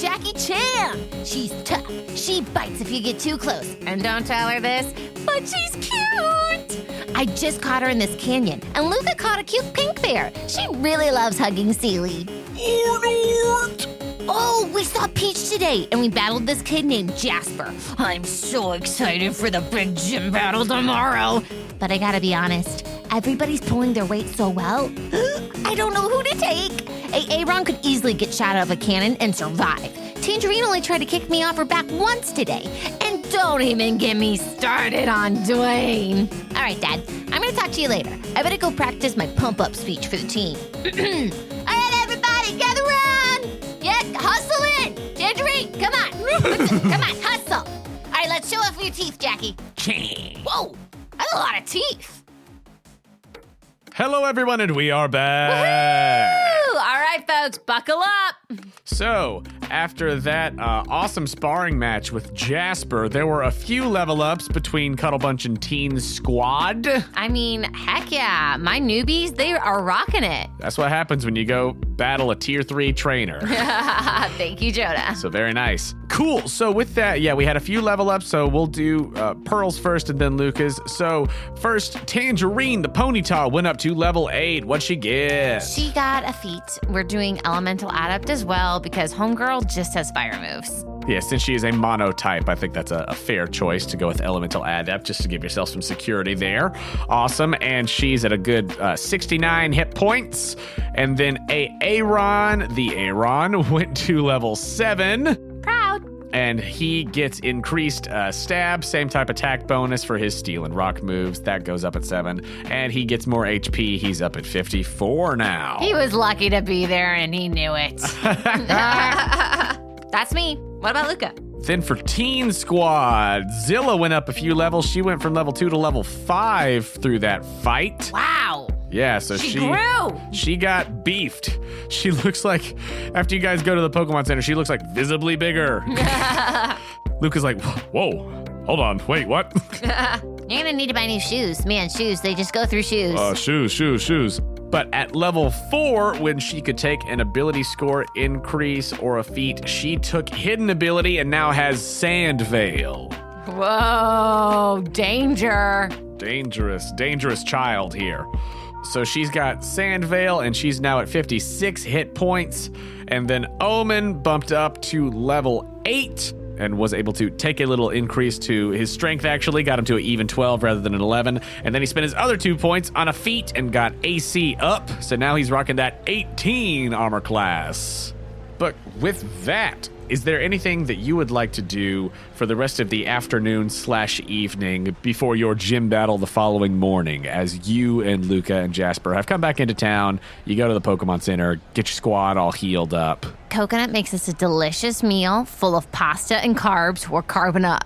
Jackie Chan. She's tough. She bites if you get too close. And don't tell her this, but she's cute. I just caught her in this canyon, and Luca caught a cute pink bear. She really loves hugging Sealy. Oh, we saw Peach today, and we battled this kid named Jasper. I'm so excited for the big gym battle tomorrow. But I gotta be honest, everybody's pulling their weight so well, I don't know who to take. Aaron could easily get shot out of a cannon and survive. Tangerine only tried to kick me off her back once today. And don't even get me started on Dwayne. All right, Dad, I'm gonna talk to you later. I better go practice my pump-up speech for the team. All right, everybody, gather around. Yeah, hustle in. Tangerine, come on. Come on, hustle. All right, let's show off your teeth, Jackie. Whoa, that's a lot of teeth. Hello, everyone, and we are back. Woo-hoo! All right, folks, buckle up. So, after that awesome sparring match with Jasper, there were a few level ups between Cuddle Bunch and Teen Squad. I mean, heck yeah. My newbies, they are rocking it. That's what happens when you go battle a tier 3 trainer. Thank you, Jonah. So very nice. Cool. So with that, yeah, we had a few level ups. So we'll do Pearl's first and then Luca's. So first, Tangerine, the ponytail, went up to level 8. What'd she get? She got a feat. We're doing Elemental Adept as well because Homegirl just has fire moves. Yeah, since she is a mono type, I think that's a fair choice to go with Elemental Adept just to give yourself some security there. Awesome. And she's at a good 69 hit points. And then Aaron, the Aaron, went to level 7. Proud. And he gets increased stab, same type attack bonus for his steel and rock moves. That goes up at 7. And he gets more HP. He's up at 54 now. He was lucky to be there and he knew it. That's me. What about Luca? Then for Teen Squad, Zilla went up a few levels. She went from level 2 to level 5 through that fight. Wow. Yeah, so she grew. She got beefed. She looks like, after you guys go to the Pokemon Center, she looks like visibly bigger. Luca's like, whoa, hold on, wait, what? You're gonna need to buy new shoes. Man, shoes, they just go through shoes. Shoes. But at level 4, when she could take an ability score increase or a feat, she took Hidden Ability and now has Sand Veil. Whoa, danger. Dangerous child here. So she's got Sand Veil, and she's now at 56 hit points. And then Omen bumped up to level 8 and was able to take a little increase to his strength, actually. Got him to an even 12 rather than an 11. And then he spent his other 2 points on a feat and got AC up. So now he's rocking that 18 armor class. But with that, is there anything that you would like to do for the rest of the afternoon/evening before your gym battle the following morning, as you and Luca and Jasper have come back into town? You go to the Pokemon Center, get your squad all healed up. Coconut makes us a delicious meal full of pasta and carbs. We're carbing up.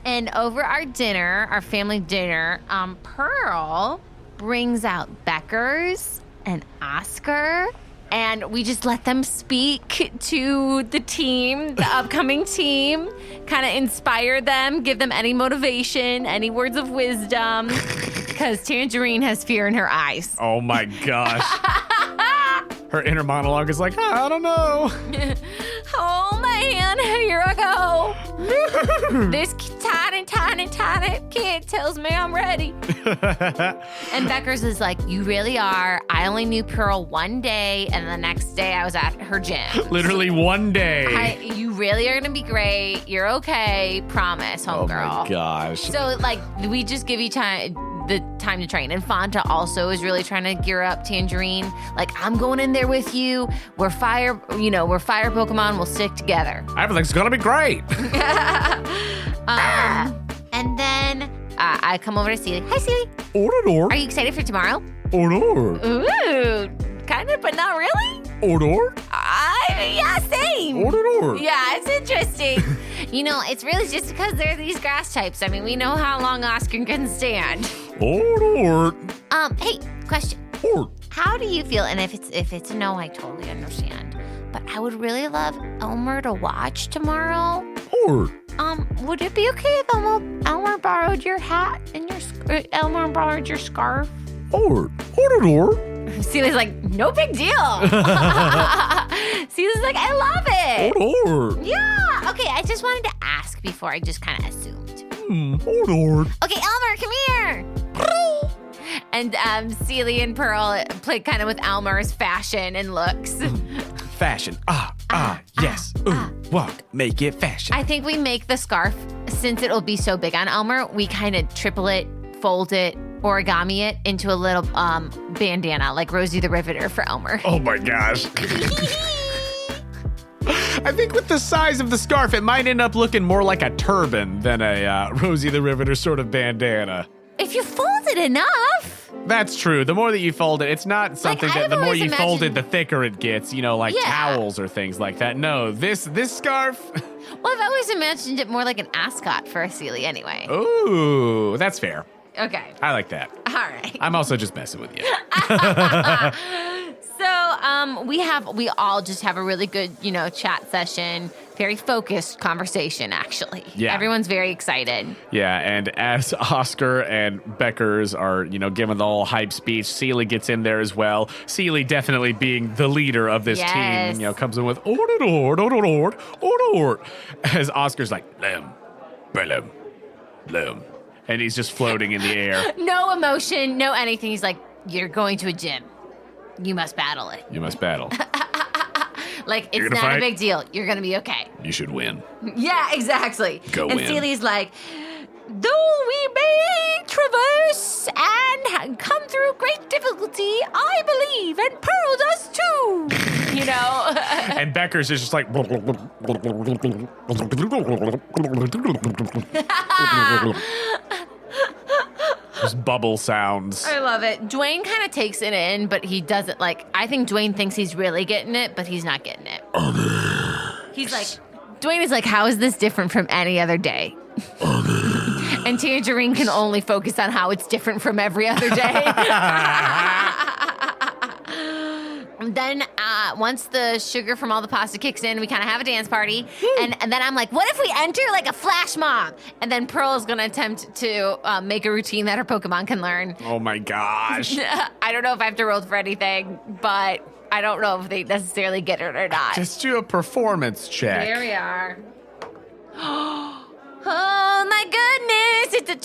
And over our dinner, our family dinner, Pearl brings out Beckers and Oscar, and we just let them speak to the team, the upcoming team, kind of inspire them, give them any motivation, any words of wisdom, because Tangerine has fear in her eyes. Oh my gosh. Her inner monologue is like, I don't know. Oh man, here I go. This tiny kid tells me I'm ready. And Beckers is like, you really are. I only knew Pearl one day, and the next day I was at her gym. Literally one day. You really are gonna be great. You're okay. Promise, homegirl. Oh my gosh. So like, we just give you the time to train. And Fanta also is really trying to gear up Tangerine. Like, I'm going in there with you. We're fire Pokemon. We'll stick together. Everything's gonna be great. And then I come over to Sealy. Hi, Sealy. Odor. Are you excited for tomorrow? Odor. Ooh, kind of, but not really. Odor. Yeah, same. Odor. Yeah, it's interesting. It's really just because they're these grass types. I mean, we know how long Oscar can stand. Odor. Hey, question. Odor. How do you feel? And if it's a no, I totally understand. But I would really love Elmer to watch tomorrow. Odor. Would it be okay if Elmer borrowed your hat and Elmer borrowed your scarf? Odor. Celia's like, no big deal. Celia's like, I love it. Hold on. Yeah. Okay, I just wanted to ask before I just kind of assumed. Hold on. Okay, Elmer, come here. And Celia and Pearl play kind of with Elmer's fashion and looks. Fashion. Yes. Walk. Make it fashion. I think we make the scarf, since it'll be so big on Elmer, we kind of triple it, fold it, origami it into a little bandana, like Rosie the Riveter for Elmer. Oh my gosh. I think with the size of the scarf, it might end up looking more like a turban than a Rosie the Riveter sort of bandana. If you fold it enough. That's true. The more that you fold it, it's not something that the more you fold it, the thicker it gets, like towels or things like that. No, this scarf. Well, I've always imagined it more like an ascot for a Celia anyway. Ooh, that's fair. Okay. I like that. All right. I'm also just messing with you. So we all just have a really good, chat session. Very focused conversation, actually. Yeah. Everyone's very excited. Yeah, and as Oscar and Beckers are, giving the whole hype speech, Celia gets in there as well. Celia definitely being the leader of this team, comes in with order, as Oscar's like, limb, and he's just floating in the air. No emotion, no anything. He's like, you're going to a gym. You must battle it. You must battle. Like, it's not a big deal. You're going to be okay. You should win. Yeah, exactly. Go and win. Celia's like, though we may traverse and come through great difficulty, I believe, and Pearl does too. And Becker's is just like... Just bubble sounds. I love it. Dwayne kind of takes it in, but he doesn't I think Dwayne thinks he's really getting it, but he's not getting it. He's like, Dwayne is like, how is this different from any other day? And Tangerine can only focus on how it's different from every other day. Then once the sugar from all the pasta kicks in, we kind of have a dance party. And then I'm like, what if we enter like a flash mob? And then Pearl is going to attempt to make a routine that her Pokemon can learn. Oh my gosh. I don't know if I have to roll for anything, but I don't know if they necessarily get it or not. Just do a performance check. There we are. Oh my goodness, it's a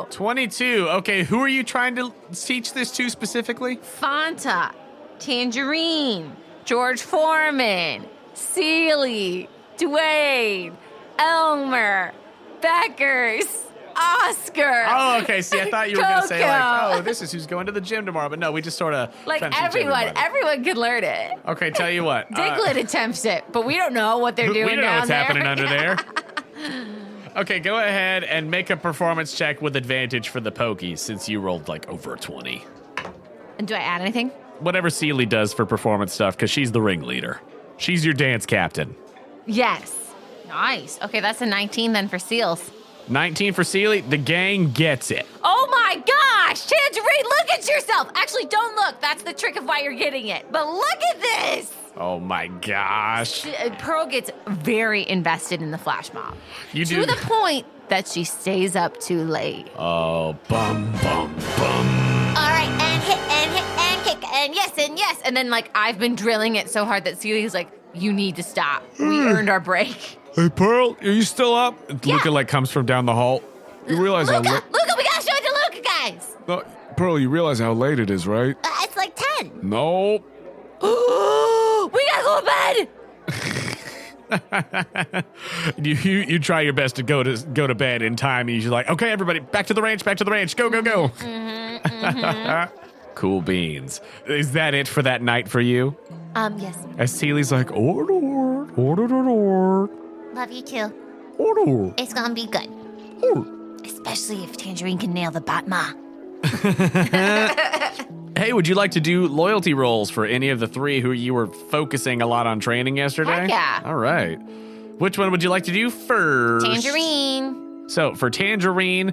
22. 22. Okay, who are you trying to teach this to specifically? Fanta, Tangerine, George Foreman, Celie, Dwayne, Elmer, Beckers, Oscar. Oh, okay. See, I thought you were going to say this is who's going to the gym tomorrow. But no, we just sort of everyone can learn it. Okay, tell you what. Diglett attempts it, but we don't know what they're doing We don't know what's happening under there. Okay, go ahead and make a performance check with advantage for the Pokies since you rolled over 20. And do I add anything? Whatever Celie does for performance stuff, because she's the ringleader. She's your dance captain. Yes. Nice. Okay, that's a 19 then for Seals. 19 for Celie. The gang gets it. Oh my gosh! Tangerine, look at yourself! Actually, don't look. That's the trick of why you're getting it. But look at this! Oh my gosh. Pearl gets very invested in the flash mob. You do. To the point that she stays up too late. Oh, bum. All right, and hit, and kick, and yes. And then, I've been drilling it so hard that Celia's like, you need to stop. We earned our break. Hey, Pearl, are you still up? Yeah. Luca, comes from down the hall. You realize Luca, we gotta show it to Luca, guys. No, Pearl, you realize how late it is, right? It's 10. No. We gotta go to bed. You try your best to go to bed in time, and you're like, okay, everybody, back to the ranch, go. Mm-hmm. Cool beans. Is that it for that night for you? Yes. As Celie's like, order. Love you too. Order. It's gonna be good. Especially if Tangerine can nail the Batma. Hey, would you like to do loyalty rolls for any of the three who you were focusing a lot on training yesterday? Heck yeah. All right. Which one would you like to do first? Tangerine. So for Tangerine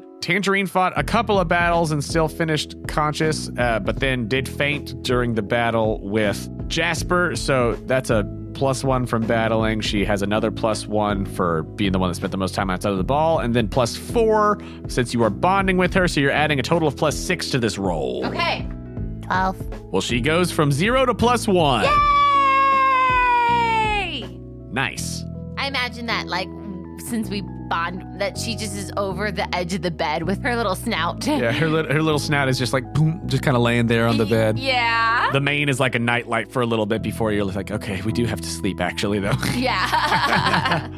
fought a couple of battles and still finished conscious, but then did faint during the battle with Jasper. So that's a +1 from battling. She has another +1 for being the one that spent the most time outside of the ball, and then +4 since you are bonding with her. So you're adding a total of +6 to this roll. Okay. 12. Well, she goes from 0 to +1. Yay! Nice. I imagine that, like, since we bond, that she just is over the edge of the bed with her little snout. Yeah, her little snout is just like, boom, just kind of laying there on the bed. Yeah. The mane is like a nightlight for a little bit before you're like, okay, we do have to sleep actually, though. Yeah.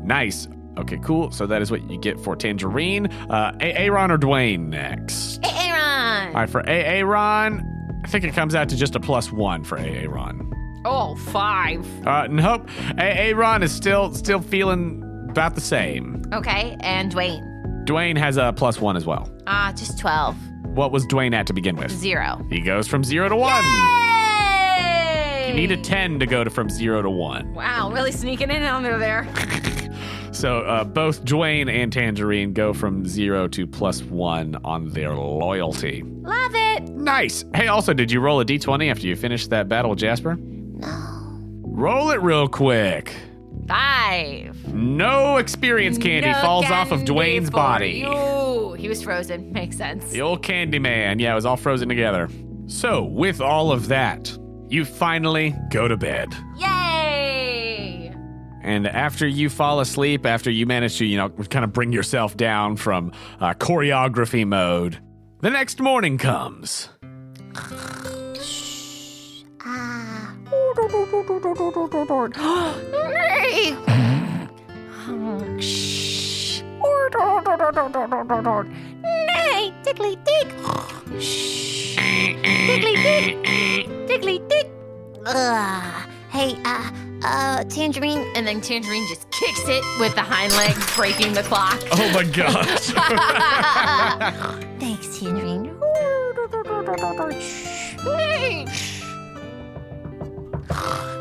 Nice. Okay, cool. So that is what you get for Tangerine. Aaron or Dwayne next? Aaron. All right, for Aaron, I think it comes out to just a +1 for Aaron. Oh, 5. Nope. Aaron is still feeling about the same. Okay, and Dwayne. Dwayne has a +1 as well. Just 12. What was Dwayne at to begin with? 0. He goes from 0 to 1. Yay! You need a 10 to go from 0 to 1. Wow, really sneaking in under there. So both Dwayne and Tangerine go from 0 to +1 on their loyalty. Love it. Nice. Hey, also, did you roll a d20 after you finished that battle with Jasper? No. Roll it real quick. 5. No experience candy falls off of Dwayne's body. Ooh, he was frozen. Makes sense. The old candy man. Yeah, it was all frozen together. So, with all of that, you finally go to bed. Yay! And after you fall asleep, after you manage to, kind of bring yourself down from choreography mode, the next morning comes. Nay, tickly tick. Tickly tick. Tickly tick. Hey, Tangerine. And then Tangerine just kicks it with the hind legs, breaking the clock. Oh my gosh. Thanks, Tangerine.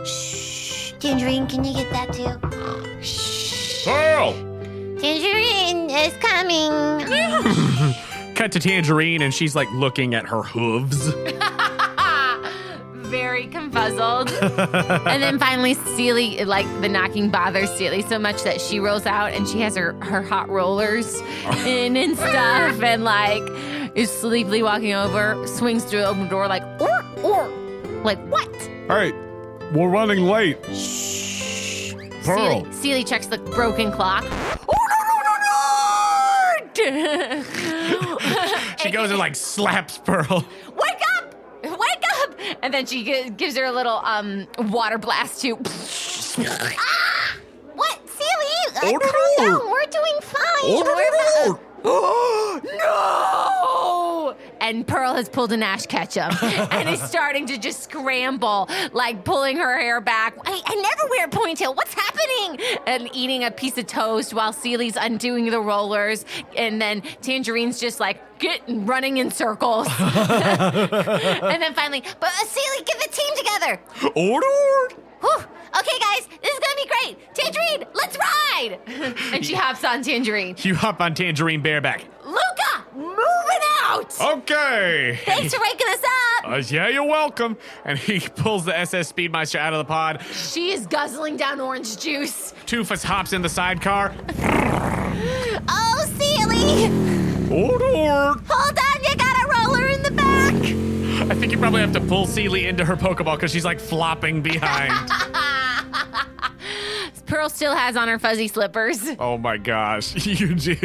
Shh. Tangerine, can you get that too? Shh. Pearl! Tangerine is coming. Cut to Tangerine, and she's like looking at her hooves. Very confuzzled. And then finally, Sealy, like the knocking bothers Sealy so much that she rolls out and she has her hot rollers in and stuff, and like is sleepily walking over, swings through the open door like, or. Like, what? Hey, we're running late. Shh. Pearl. Sealy checks the broken clock. She goes and like slaps Pearl. Wake up! Wake up! And then she gives her a little water blast too. What? Sealy? Calm down. We're doing fine. No! And Pearl has pulled an Ash Ketchum and is starting to just scramble, like pulling her hair back. I never wear a ponytail. What's happening? And eating a piece of toast while Sealy's undoing the rollers. And then Tangerine's just like running in circles. And then finally, but Sealy, get the team together. Order. Whew. Okay, guys, this is gonna be great. Tangerine, let's ride! And she hops on Tangerine. You hop on Tangerine bareback. Luca, moving out! Okay. Thanks for waking us up. Yeah, you're welcome. And he pulls the SS Speedmeister out of the pod. She is guzzling down orange juice. Toofus hops in the sidecar. Oh, Sealy! Order. Hold on, you got a roller in the back. I think you probably have to pull Sealy into her Pokeball because she's like flopping behind. Pearl still has on her fuzzy slippers. Oh my gosh, you do.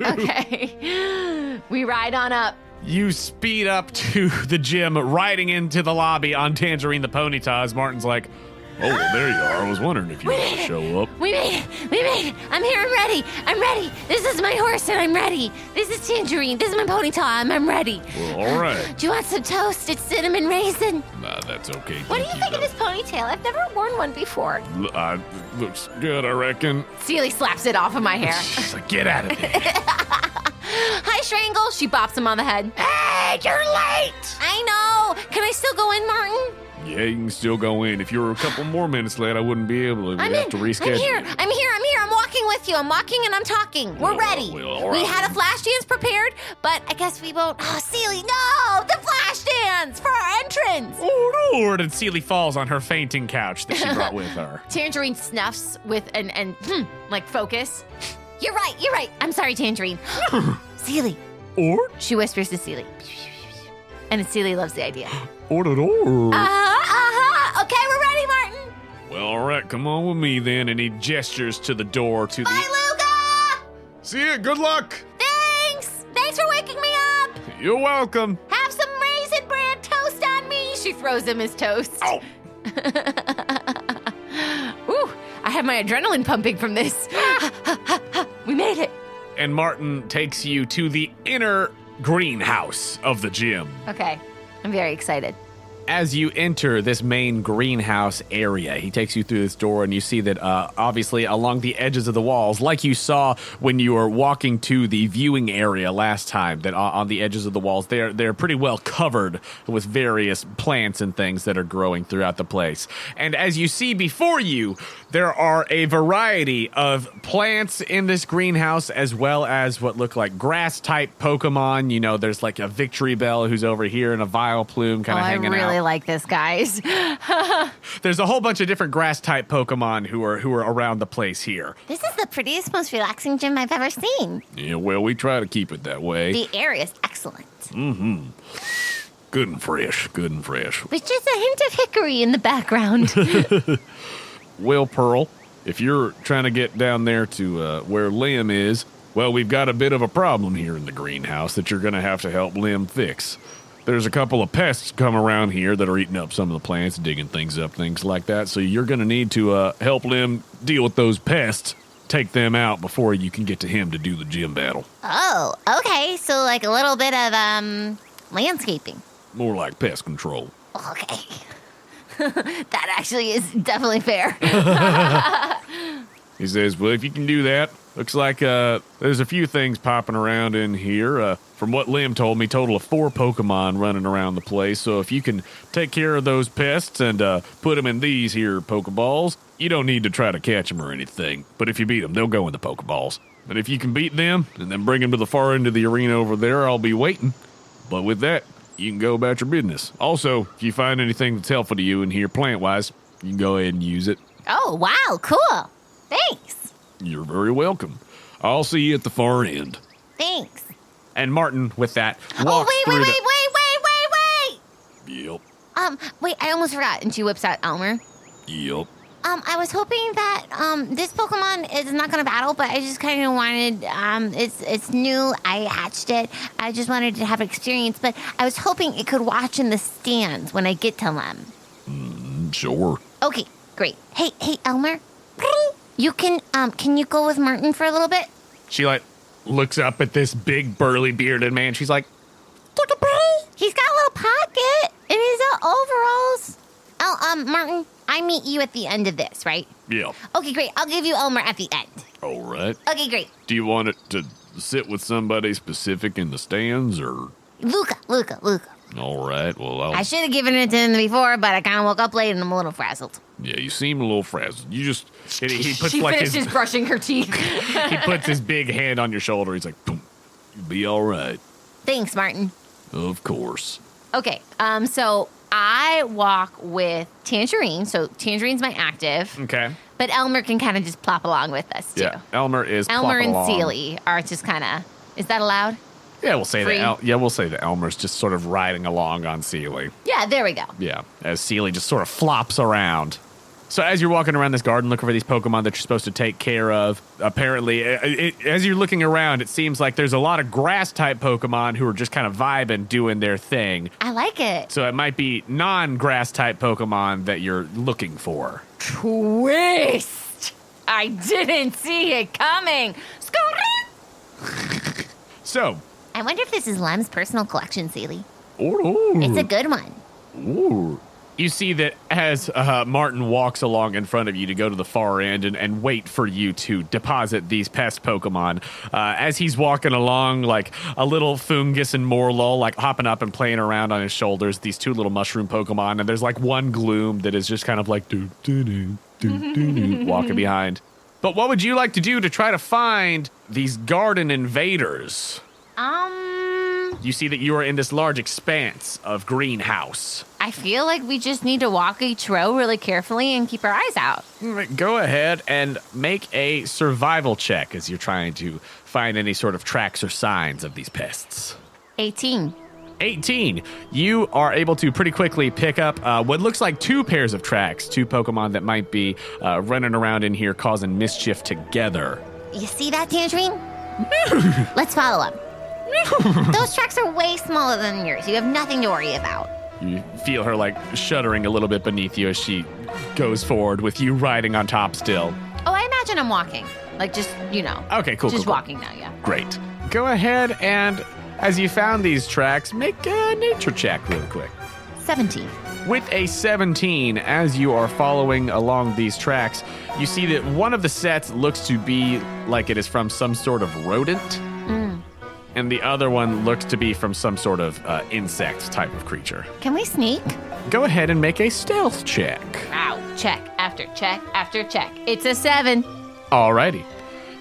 Okay. We ride on up. You speed up to the gym, riding into the lobby on Tangerine the Ponyta as Martin's like, oh, well, there you are. I was wondering if you want to show up. We made it. I'm here. I'm ready. This is my horse and I'm ready. This is Tangerine. This is my ponytail. I'm ready. Well, all right. Do you want some toast? It's cinnamon raisin. Nah, that's okay. What do you think of this ponytail? I've never worn one before. Looks good, I reckon. Sealy slaps it off of my hair. She's like, get out of here. Hi, Strangle. She bops him on the head. Hey, you're late. I know. Can I still go in, Martin? Yeah, you can still go in. If you were a couple more minutes late, I wouldn't be able to. I'm have to reschedule. I'm here. I'm walking with you. I'm walking and I'm talking. We're ready. Well, all We right. had a flash dance prepared, but I guess we won't. Oh, Sealy, no! The flash dance for our entrance. Oh, Lord. And Sealy falls on her fainting couch that she brought with her. Tangerine snuffs with and like focus. You're right. I'm sorry, Tangerine. Sealy. Or? She whispers to Sealy. And Seely loves the idea. Order. Okay, we're ready, Martin. Well, all right, come on with me then. And he gestures to the door to Bye, Luca. See ya, good luck. Thanks for waking me up. You're welcome. Have some Raisin Bran toast on me. She throws him his toast. Oh. Ooh, I have my adrenaline pumping from this. We made it. And Martin takes you to the inner greenhouse of the gym. Okay, I'm very excited. As you enter this main greenhouse area, he takes you through this door, and you see that obviously along the edges of the walls, like you saw when you were walking to the viewing area last time, that on the edges of the walls, they're pretty well covered with various plants and things that are growing throughout the place. And as you see before you, there are a variety of plants in this greenhouse, as well as what look like grass-type Pokemon. You know, there's like a Victory Bell who's over here and a Vileplume kind of hanging out. I really like this, guys. There's a whole bunch of different grass-type Pokemon who are around the place here. This is the prettiest, most relaxing gym I've ever seen. Yeah, well, we try to keep it that way. The air is excellent. Mm-hmm. Good and fresh. With just a hint of hickory in the background. Well, Pearl, if you're trying to get down there to where Lim is, well, we've got a bit of a problem here in the greenhouse that you're going to have to help Lim fix. There's a couple of pests come around here that are eating up some of the plants, digging things up, things like that. So you're going to need to help Lim deal with those pests, take them out before you can get to him to do the gym battle. Oh, okay. So like a little bit of landscaping. More like pest control. Okay. That actually is definitely fair. He says, well, if you can do that, looks like there's a few things popping around in here. From what Lim told me, total of 4 Pokemon running around the place. So if you can take care of those pests and put them in these here Pokeballs, you don't need to try to catch them or anything. But if you beat them, they'll go in the Pokeballs. And if you can beat them and then bring them to the far end of the arena over there, I'll be waiting. But with that, you can go about your business. Also, if you find anything that's helpful to you in here plant-wise, you can go ahead and use it. Oh, wow, cool. Thanks. You're very welcome. I'll see you at the far end. Thanks. And Martin, with that, walks wait. through Yep. Wait, I almost forgot. And she whips out Elmer. Yep. I was hoping that this Pokemon is not going to battle, but I just kind of wanted, it's new. I hatched it. I just wanted to have experience, but I was hoping it could watch in the stands when I get to them. Sure. Okay, great. Hey, Elmer. You can you go with Martin for a little bit? She, looks up at this big, burly, bearded man. She's like, He's got a little pocket in his overalls. Oh, Martin, I meet you at the end of this, right? yeah. Okay, great. I'll give you Elmer at the end. All right. Okay, great. Do you want it to sit with somebody specific in the stands, or? Luca. All right, well, I should have given it to him before, but I kind of woke up late and I'm a little frazzled. Yeah, you seem a little frazzled. You just, he puts She like finishes brushing her teeth. he puts his big hand on your shoulder. He's like, boom, you'll be all right. Thanks, Martin. Of course. Okay, so I walk with Tangerine, so Tangerine's my active. Okay. But Elmer can kind of just plop along with us, too. Yeah, Elmer and along. Seely are just kind of, is that allowed? Yeah, we'll say Free. that Elmer's just sort of riding along on Seely. Yeah, there we go. Yeah, as Seely just sort of flops around. So as you're walking around this garden looking for these Pokemon that you're supposed to take care of, apparently, as you're looking around, it seems like there's a lot of grass-type Pokemon who are just kind of vibing, doing their thing. I like it. So it might be non-grass-type Pokemon that you're looking for. Twist! I didn't see it coming. So... I wonder if this is Lem's personal collection, Seely. Ooh. It's a good one. Ooh. You see that as Martin walks along in front of you to go to the far end and wait for you to deposit these pest Pokemon. As he's walking along, like a little Fungus and Morlul, like hopping up and playing around on his shoulders, these 2 little mushroom Pokemon, and there's like one Gloom that is just kind of like walking behind. But what would you like to do to try to find these garden invaders? You see that you are in this large expanse of greenhouse. I feel like we just need to walk each row really carefully and keep our eyes out. Go ahead and make a survival check as you're trying to find any sort of tracks or signs of these pests. 18. 18. You are able to pretty quickly pick up what looks like 2 pairs of tracks, 2 Pokemon that might be running around in here causing mischief together. You see that, Tangerine? Let's follow them. Those tracks are way smaller than yours. You have nothing to worry about. You feel her like shuddering a little bit beneath you as she goes forward with you riding on top still. Oh, I imagine I'm walking. Like just, Okay, cool. Just cool. walking now, yeah. Great. Go ahead and, as you found these tracks, make a nature check really quick. 17. With a 17, as you are following along these tracks, you see that one of the sets looks to be like it is from some sort of rodent, and the other one looks to be from some sort of insect type of creature. Can we sneak? Go ahead and make a stealth check. Ow. Check after check after check. It's a 7. Alrighty.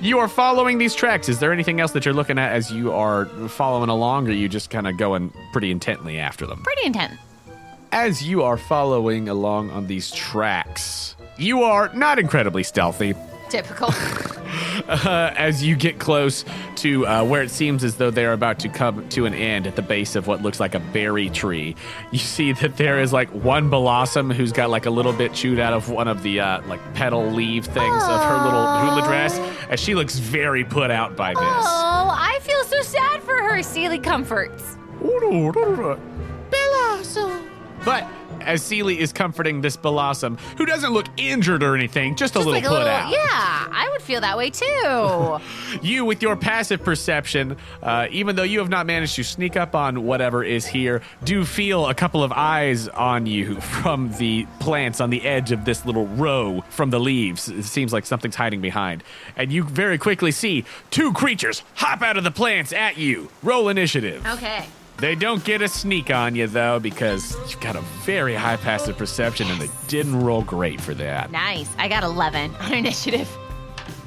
You are following these tracks. Is there anything else that you're looking at as you are following along, or are you just kind of going pretty intently after them? Pretty intense. As you are following along on these tracks, you are not incredibly stealthy. Typical. As you get close to where it seems as though they're about to come to an end at the base of what looks like a berry tree, you see that there is like one blossom who's got like a little bit chewed out of one of the like petal leaf things of her little hula dress, as she looks very put out by this. Oh, I feel so sad for her. Sealy comforts. Blossom. But as Sealy is comforting this blossom, who doesn't look injured or anything, just a little like put out. Yeah, I would feel that way too. You, with your passive perception, even though you have not managed to sneak up on whatever is here, do feel a couple of eyes on you from the plants on the edge of this little row from the leaves. It seems like something's hiding behind. And you very quickly see 2 creatures hop out of the plants at you. Roll initiative. Okay. They don't get a sneak on you, though, because you've got a very high passive perception, and they didn't roll great for that. Nice. I got 11 on initiative.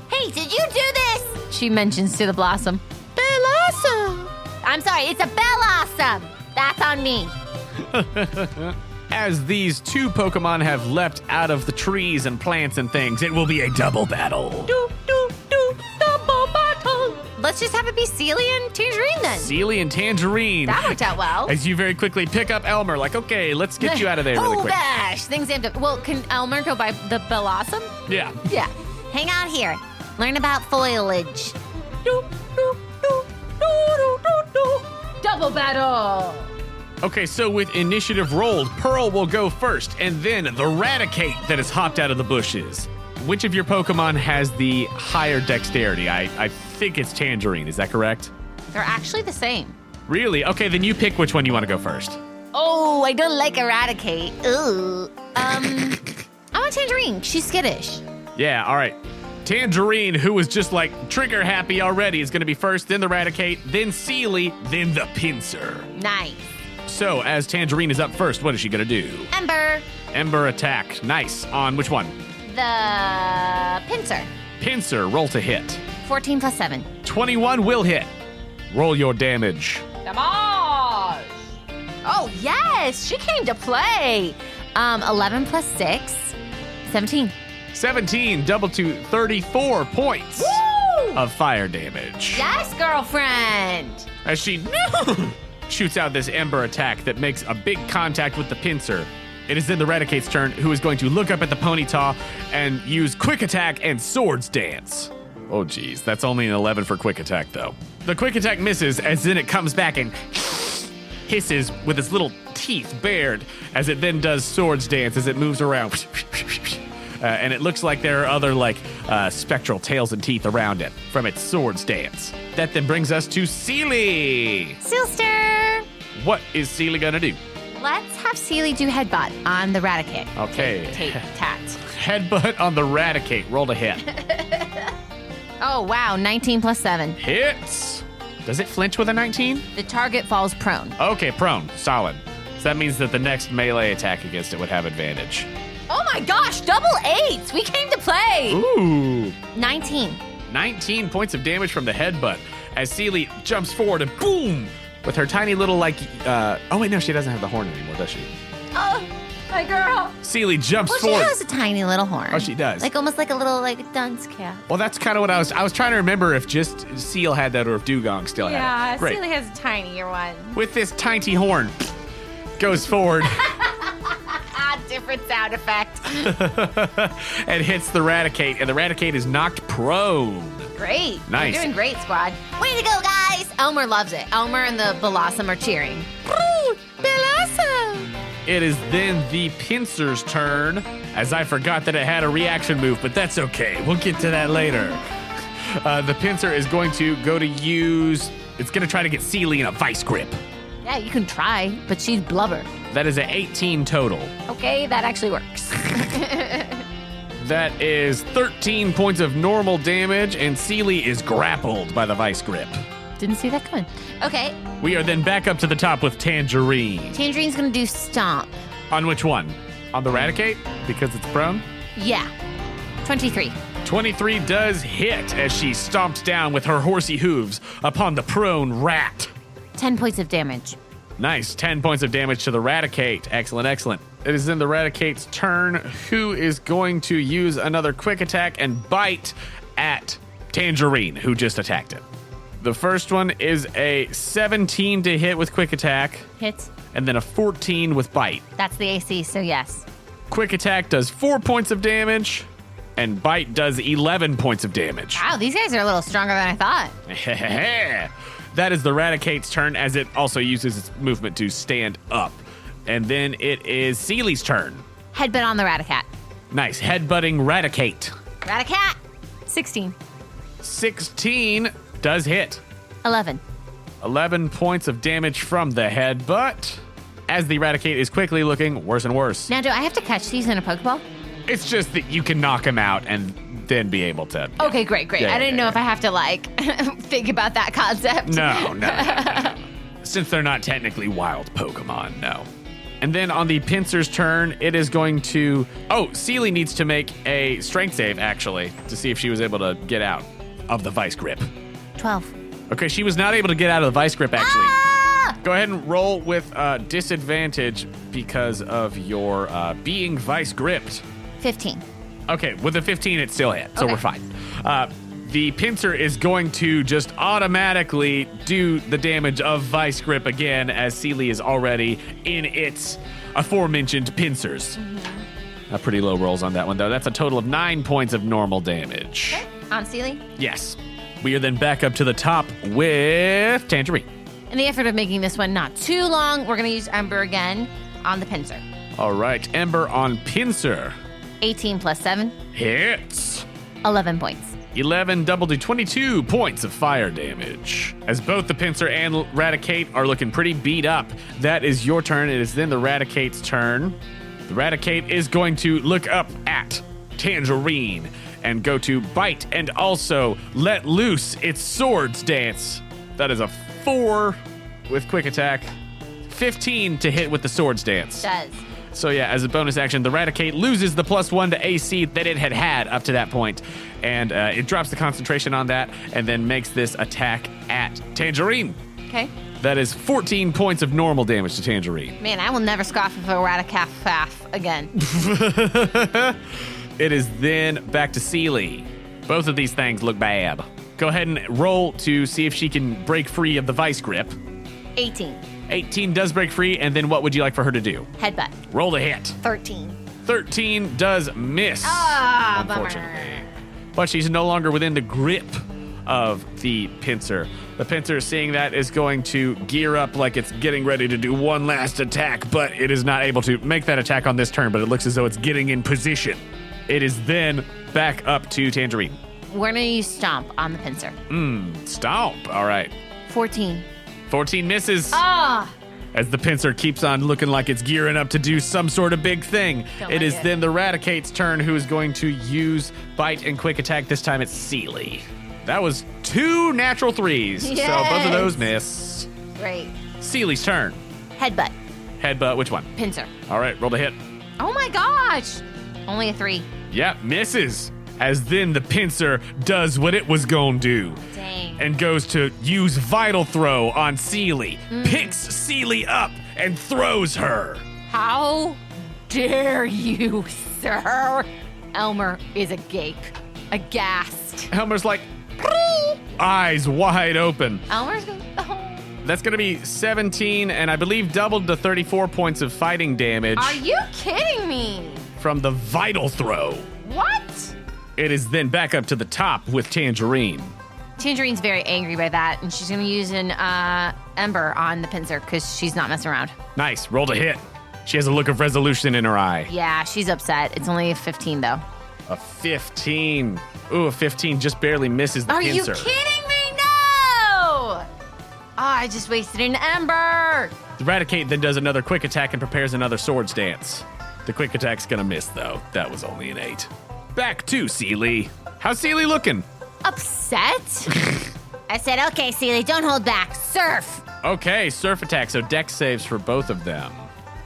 Hey, did you do this? She mentions to the blossom. Blossom. I'm sorry, it's a blossom. That's on me. As these 2 Pokemon have leapt out of the trees and plants and things, it will be a double battle. Double battle. Let's just have it be Sealy and Tangerine then. Sealy and Tangerine. That worked out well. As you very quickly pick up Elmer, like, okay, let's get you out of there really quick. Oh, gosh. Things amped up. Well, can Elmer go by the blossom? Yeah. Yeah. Hang out here. Learn about foliage. Double battle. Okay, so with initiative rolled, Pearl will go first, and then the Raticate that has hopped out of the bushes. Which of your Pokemon has the higher dexterity? I think it's Tangerine. Is that correct? They're actually the same. Really? Okay, then you pick which one you want to go first. Oh, I don't like Eradicate. Ooh. I want Tangerine. She's skittish. Yeah, all right. Tangerine, who was just like trigger happy already, is going to be first, then the Raticate, then Sealy, then the Pinsir. Nice. So, as Tangerine is up first, what is she going to do? Ember. Ember attack. Nice. On which one? The Pinsir. Pinsir, roll to hit. 14 plus 7. 21 will hit. Roll your damage. Damage. Oh, yes. She came to play. 11 plus 6. 17. 17, double to 34 points of fire damage. Yes, girlfriend. As she shoots out this Ember attack that makes a big contact with the Pinsir. It is then the Raticate's turn, who is going to look up at the Ponyta and use Quick Attack and Swords Dance. Oh, geez. That's only an 11 for Quick Attack, though. The Quick Attack misses, as then it comes back and hisses with its little teeth bared, as it then does Swords Dance as it moves around. And it looks like there are other, spectral tails and teeth around it from its Swords Dance. That then brings us to Sealy. Sealster. What is Sealy gonna do? Let's have Sealy do headbutt on the Raticate. Okay. Tat. Headbutt on the Raticate. Roll to hit. Oh, wow. 19 plus 7. Hits. Does it flinch with a 19? The target falls prone. Okay, prone. Solid. So that means that the next melee attack against it would have advantage. Oh my gosh, double 8s. We came to play. Ooh. 19. 19 points of damage from the headbutt as Sealy jumps forward and boom! With her tiny little, oh wait, no, she doesn't have the horn anymore, does she? My girl. Sealy jumps Well, she forward. has a tiny little horn. Oh, she does. Like almost like a little dunce cap. Well, that's kind of what I was trying to remember if just Seal had that or if Dugong still had it. Yeah, Great. Sealy has a tinier one. With this tiny horn, goes forward Different sound effect. and hits the Raticate, and the Raticate is knocked prone. Great. Nice. You're doing great, squad. Way to go, guys. Elmer loves it. Elmer and the Blossom are cheering. Woo! Blossom! It is then the Pincer's turn, as I forgot that it had a reaction move, but that's okay. We'll get to that later. The Pincer is going to go to use... It's going to try to get Sealy in a vice grip. Yeah, you can try, but she's blubber. That is an 18 total. Okay, that actually works. That is 13 points of normal damage, and Sealy is grappled by the vice grip. Didn't see that coming. Okay, We are then back up to the top with Tangerine. Tangerine's gonna do stomp. On which one? On the Raticate? Because it's prone? Yeah. 23. 23 does hit as she stomps down with her horsey hooves upon the prone rat. 10 points of damage. Nice, 10 points of damage to the Raticate. Excellent, excellent. It is then the Raticate's turn, who is going to use another quick attack and bite at Tangerine, who just attacked it. The first one is a 17 to hit with quick attack, Hits. and then a 14 with bite. That's the AC, so yes. Quick attack does 4 points of damage, and bite does 11 points of damage. Wow, these guys are a little stronger than I thought. That is the Raticate's turn, as it also uses its movement to stand up. And then it is Sealy's turn. Headbutt on the Raticat. Nice, headbutting Raticate. Raticat. 16. 16 does hit. 11. 11 points of damage from the headbutt, as the Raticate is quickly looking worse and worse. Now, do I have to catch these in a Pokeball? It's just that you can knock him out and then be able to... Okay, great. Yeah, I didn't yeah, know if I have to, think about that concept. No. Since they're not technically wild Pokemon, no. And then on the Pincer's turn, it is going to... Oh, Sealy needs to make a strength save, actually, to see if she was able to get out of the vice grip. 12. Okay, she was not able to get out of the vice grip, actually. Ah! Go ahead and roll with disadvantage because of your being vice gripped. 15. Okay, with a 15, it still hit, so Okay. we're fine. The Pincer is going to just automatically do the damage of Vice Grip again, as Sealy is already in its aforementioned Pincers. Pretty low rolls on that one, though. That's a total of 9 points of normal damage. Okay. On Sealy. Yes. We are then back up to the top with Tangerine. In the effort of making this one not too long, we're going to use Ember again on the Pincer. All right, Ember on Pincer. 18 plus 7. Hits. 11 points. 11 double to 22 points of fire damage. As both the Pincer and Raticate are looking pretty beat up. That is your turn. It is then the Raticate's turn. The Raticate is going to look up at Tangerine and go to bite and also let loose its swords dance. That is a 4 with quick attack. 15 to hit with the swords dance. Does. So yeah, as a bonus action, the Raticate loses the +1 to AC that it had up to that point, and it drops the concentration on that, and then makes this attack at Tangerine. Okay. That is 14 points of normal damage to Tangerine. Man, I will never scoff if a Raticat again. It is then back to Sealy. Both of these things look bad. Go ahead and roll to see if she can break free of the vice grip. 18. 18 does break free, and then what would you like for her to do? Headbutt. Roll the hit. 13. 13 does miss. Ah, bummer. Unfortunately. But she's no longer within the grip of the Pincer. The Pincer, seeing that, is going to gear up like it's getting ready to do one last attack, but it is not able to make that attack on this turn, but it looks as though it's getting in position. It is then back up to Tangerine. We're going to use Stomp on the Pincer. Stomp. All right. 14. 14 misses. Ah! As the Pincer keeps on looking like it's gearing up to do some sort of big thing. Don't It like is it. then the Raticate's turn, who is going to use Bite and Quick Attack. This time it's Sealy. That was 2 natural 3s. So both of those miss. Great. Sealy's turn. Headbutt. Headbutt, which one? Pincer. All right, roll the hit. Oh my gosh! Only a 3. Yeah, misses. As then the Pincer does what it was gonna do. Dang. And goes to use Vital Throw on Sealy. Picks Sealy up and throws her. How dare you, sir? Elmer is agape, aghast. Elmer's like, eyes wide open. Elmer's going, oh. That's going to be 17, and I believe doubled to 34 points of fighting damage Are you kidding me? from the vital throw. What? It is then back up to the top with Tangerine. Tangerine's very angry by that, and she's going to use an ember on the pincer because she's not messing around. Nice, rolled a hit. She has a look of resolution in her eye. Yeah, she's upset. It's only a 15, though. A 15. Ooh, a 15 just barely misses the Are pincer. you kidding me? No! Oh, I just wasted an ember. Eradicate then does another quick attack and prepares another swords dance. The quick attack's gonna miss, though. That was only an 8. Back to Seely. How's Seely looking? Upset? I said, okay, Seely, don't hold back. Surf. Okay, surf attack, so dex saves for both of them.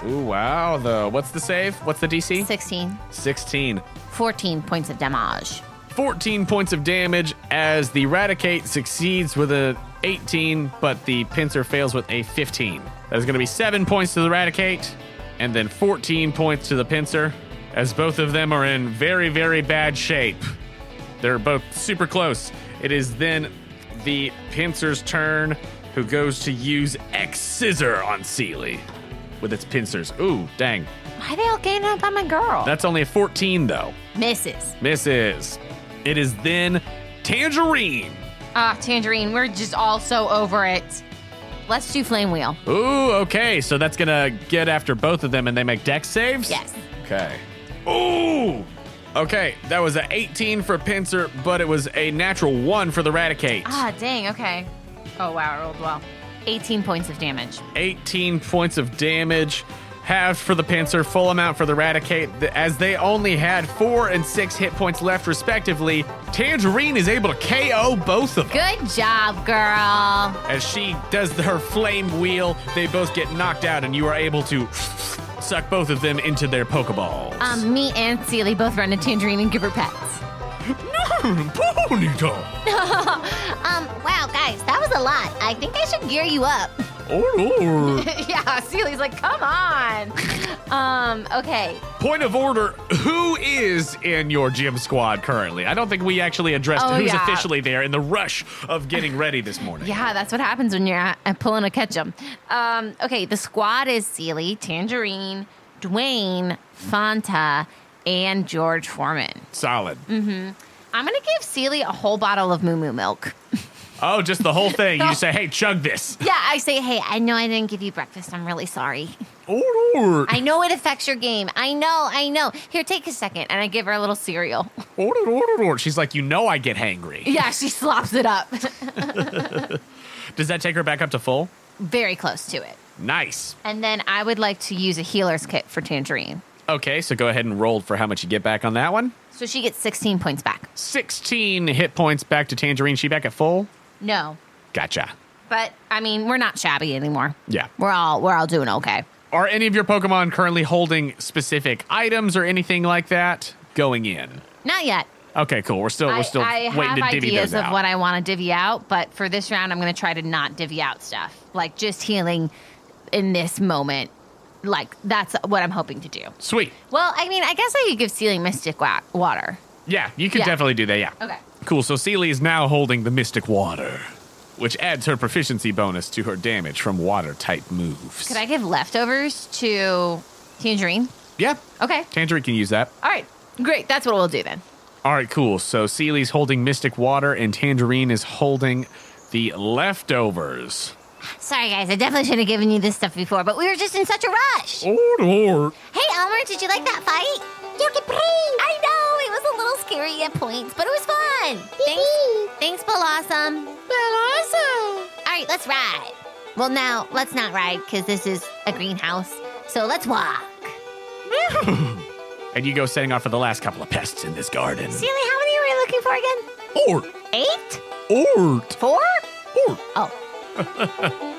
Ooh, wow, though. What's the save? What's the DC? 16. 16. 14 points of damage. 14 points of damage as the Eradicate succeeds with a 18, but the pincer fails with a 15. That is going to be 7 points to the Eradicate, and then 14 points to the pincer, as both of them are in very, very bad shape. They're both super close. It is then the pincer's turn, who goes to use X-Scissor on Seely with its pincers. Ooh, dang. Why are they all ganging up on my girl? That's only a 14, though. Misses. Misses. It is then Tangerine. Tangerine, we're just all so over it. Let's do Flame Wheel. Ooh, okay. So that's going to get after both of them and they make dex saves? Yes. Okay. Ooh. Okay, that was an 18 for Pincer, but it was a natural 1 for the Eradicate. Dang, okay. Oh, wow, I rolled well. 18 points of damage. 18 points of damage. Halved for the Pincer, full amount for the Eradicate. As they only had 4 and 6 hit points left, respectively, Tangerine is able to KO both of them. Good job, girl. As she does her flame wheel, they both get knocked out, and you are able to suck both of them into their Pokeballs. Me and Seely both run to Tangerine and give her pets. Ponyta! Wow, guys, that was a lot. I think I should gear you up. Oh, Yeah, Seely's like, come on. Okay. Point of order, who is in your gym squad currently? I don't think we actually addressed who's officially there in the rush of getting ready this morning. Yeah, that's what happens when you're pulling a ketchum. Okay, the squad is Seely, Tangerine, Dwayne, Fanta, and George Foreman. Solid. I'm going to give Seely a whole bottle of Moo Moo milk. Oh, just the whole thing. You say, hey, chug this. Yeah, I say, hey, I know I didn't give you breakfast. I'm really sorry. Order. I know it affects your game. I know. Here, take a second. and I give her a little cereal. Order. She's like, you know I get hangry. Yeah, she slops it up. Does that take her back up to full? Very close to it. Nice. And then I would like to use a healer's kit for Tangerine. Okay, so go ahead and roll for how much you get back on that one. So she gets 16 points back. 16 hit points back to Tangerine. She back at full? No. Gotcha. But, I mean, we're not shabby anymore. Yeah. We're all doing okay. Are any of your Pokemon currently holding specific items or anything like that going in? Not yet. Okay, cool. We're still I waiting have to divvy ideas those of out. what I want to divvy out, but for this round, I'm going to try to not divvy out stuff. Like, just healing in this moment. Like, that's what I'm hoping to do. Sweet. Well, I mean, I guess I could give Seely Mystic Water. Yeah, you could Yeah. definitely do that, yeah. Okay. Cool, so Seely is now holding the Mystic Water, which adds her proficiency bonus to her damage from water-type moves. Could I give leftovers to Tangerine? Yeah. Okay. Tangerine can use that. All right. Great. That's what we'll do then. All right, cool. So Seely's holding Mystic Water, and Tangerine is holding the leftovers. Sorry, guys. I definitely should have given you this stuff before, but we were just in such a rush. Order. Hey, Elmer, did you like that fight? I know, it was a little scary at points, but it was fun. Thanks, Blossom. All right, let's ride. Well, now, let's not ride, because this is a greenhouse. So let's walk. And you go setting off for the last couple of pests in this garden. Seely, how many were you looking for again? Ort. 8? Ort. 4? Ort. Oh.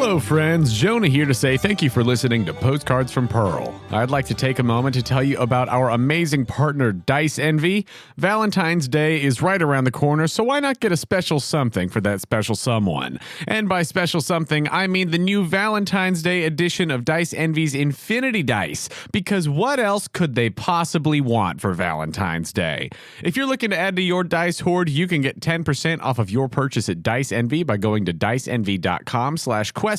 Hello, friends. Jonah here to say thank you for listening to Postcards from Pearl. I'd like to take a moment to tell you about our amazing partner, Dice Envy. Valentine's Day is right around the corner, so why not get a special something for that special someone? And by special something, I mean the new Valentine's Day edition of Dice Envy's Infinity Dice, because what else could they possibly want for Valentine's Day? If you're looking to add to your dice hoard, you can get 10% off of your purchase at Dice Envy by going to diceenvy.com/Questco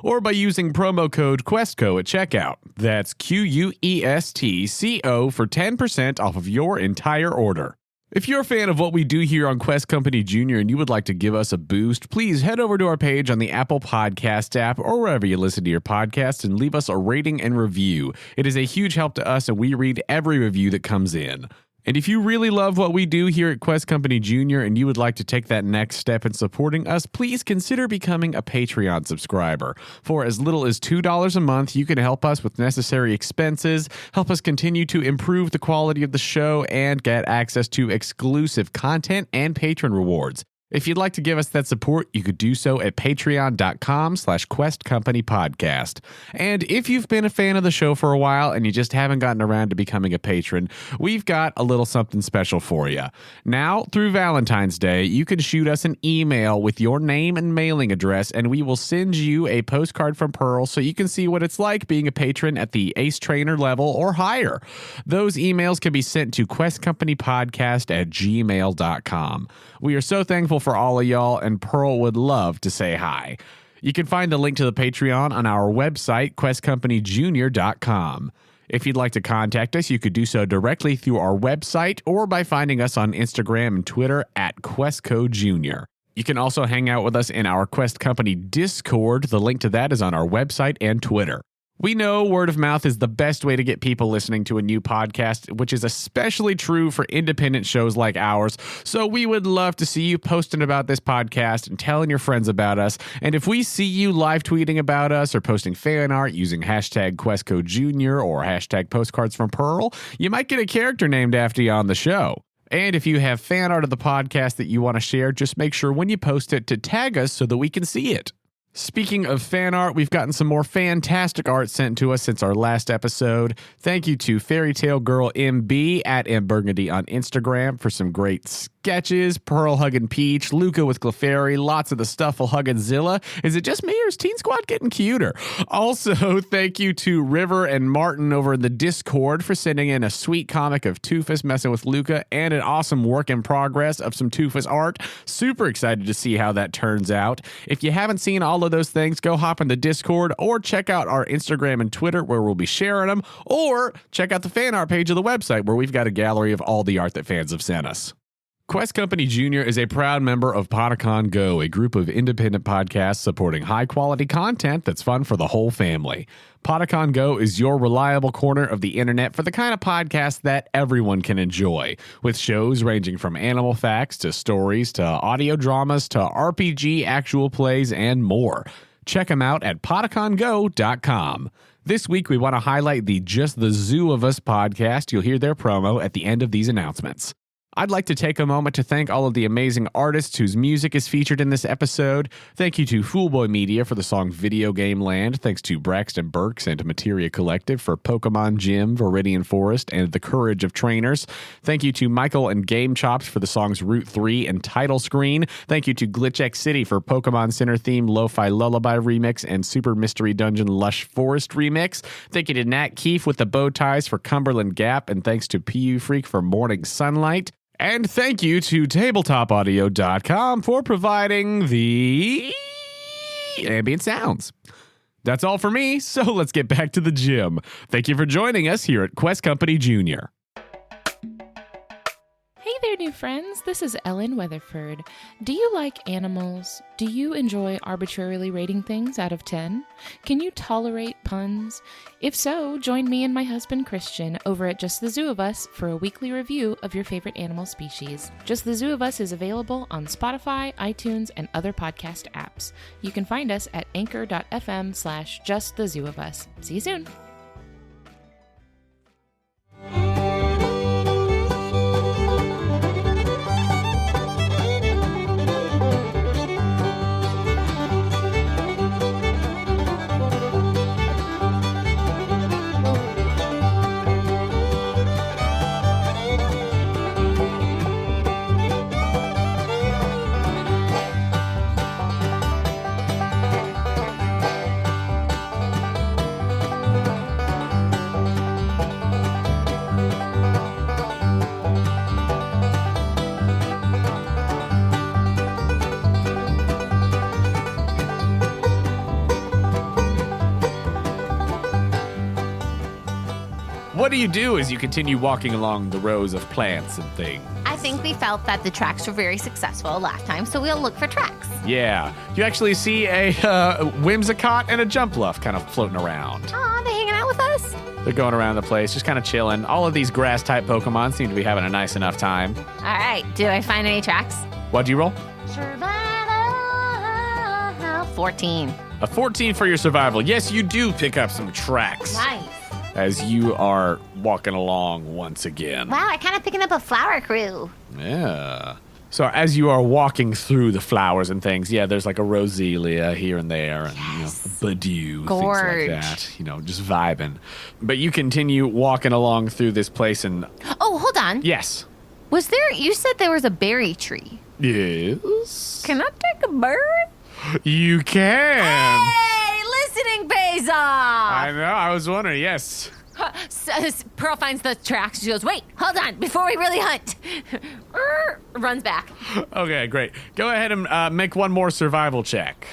or by using promo code Questco at checkout. That's QUESTCO for 10% off of your entire order. If you're a fan of what we do here on Quest Company Jr. and you would like to give us a boost, please head over to our page on the Apple Podcast app or wherever you listen to your podcasts and leave us a rating and review. It is a huge help to us, and we read every review that comes in. And if you really love what we do here at Quest Company Jr. and you would like to take that next step in supporting us, please consider becoming a Patreon subscriber. For as little as $2 a month, you can help us with necessary expenses, help us continue to improve the quality of the show, and get access to exclusive content and patron rewards. If you'd like to give us that support, you could do so at patreon.com/questcompanypodcast. And if you've been a fan of the show for a while and you just haven't gotten around to becoming a patron, we've got a little something special for you. Now, through Valentine's Day, you can shoot us an email with your name and mailing address, and we will send you a postcard from Pearl so you can see what it's like being a patron at the Ace Trainer level or higher. Those emails can be sent to questcompanypodcast@gmail.com. We are so thankful for all of y'all, and Pearl would love to say hi. You can find the link to the Patreon on our website, questcompanyjr.com. If you'd like to contact us, you could do so directly through our website or by finding us on Instagram and Twitter at QuestcoJr. You can also hang out with us in our Quest Company Discord. The link to that is on our website and Twitter. We know word of mouth is the best way to get people listening to a new podcast, which is especially true for independent shows like ours. So we would love to see you posting about this podcast and telling your friends about us. And if we see you live tweeting about us or posting fan art using hashtag QuestcoJr or hashtag Postcards from Pearl, you might get a character named after you on the show. And if you have fan art of the podcast that you want to share, just make sure when you post it to tag us so that we can see it. Speaking of fan art, we've gotten some more fantastic art sent to us since our last episode. Thank you to Fairytale Girl MB at MBurgundy on Instagram for some great sketches. Pearl hugging Peach, Luca with Clefairy, lots of the Stuffle hugging Zilla. Is it just me or is Teen Squad getting cuter? Also, thank you to River and Martin over in the Discord for sending in a sweet comic of Toofus messing with Luca and an awesome work in progress of some Toofus art. Super excited to see how that turns out. If you haven't seen all of those things, go hop in the Discord or check out our Instagram and Twitter where we'll be sharing them, or check out the fan art page of the website where we've got a gallery of all the art that fans have sent us. Quest Company Jr. is a proud member of Pokémon Go, a group of independent podcasts supporting high-quality content that's fun for the whole family. Pokémon Go is your reliable corner of the internet for the kind of podcast that everyone can enjoy, with shows ranging from animal facts to stories to audio dramas to RPG actual plays and more. Check them out at PokémonGo.com. This week, we want to highlight the Just the Zoo of Us podcast. You'll hear their promo at the end of these announcements. I'd like to take a moment to thank all of the amazing artists whose music is featured in this episode. Thank you to FoolBoyMedia for the song Video Game Land. Thanks to Braxton, Burks, and Materia Collective for Pokémon Gym, Viridian Forest, and The Courage of Trainers. Thank you to Mikel and GameChops for the songs Route 3 and Title Screen. Thank you to GlitchxCity for Pokémon Center Theme, Lo-Fi Lullaby Remix, and Super Mystery Dungeon Lush Forest Remix. Thank you to Nat Keefe with the bow ties for Cumberland Gap, and thanks to PU Freak for Morning Sunlight. And thank you to tabletopaudio.com for providing the ambient sounds. That's all for me, so let's get back to the gym. Thank you for joining us here at Quest Company Jr. Hey there, new friends. This is Ellen Weatherford. Do you like animals? Do you enjoy arbitrarily rating things out of 10? Can you tolerate puns? If so, join me and my husband Christian over at Just the Zoo of Us for a weekly review of your favorite animal species. Just the Zoo of Us is available on Spotify, iTunes, and other podcast apps. You can find us at anchor.fm/justthezooofus. See you soon. do you do as you continue walking along the rows of plants and things? I think we felt that the tracks were very successful last time, so we'll look for tracks. Yeah. You actually see a Whimsicott and a Jumpluff kind of floating around. Aw, they hanging out with us? They're going around the place, just kind of chilling. All of these grass-type Pokemon seem to be having a nice enough time. All right, do I find any tracks? What'd you roll? Survival. 14. A 14 for your survival. Yes, you do pick up some tracks. Nice. As you are walking along once again. Wow, I kind of picking up a flower crew. Yeah. So as you are walking through the flowers and things, yeah, there's like a Roselia here and there, and a Badiou, Gorge. things like that. Just vibing. But you continue walking along through this place, and Oh, hold on. yes, You said there was a berry tree. yes, Can I take a bird? you can. Hey, listening pays off. I know. I was wondering. Yes. Pearl finds the tracks. She goes, wait, hold on, before we really hunt. Runs back. Okay, great. Go ahead and make one more survival check.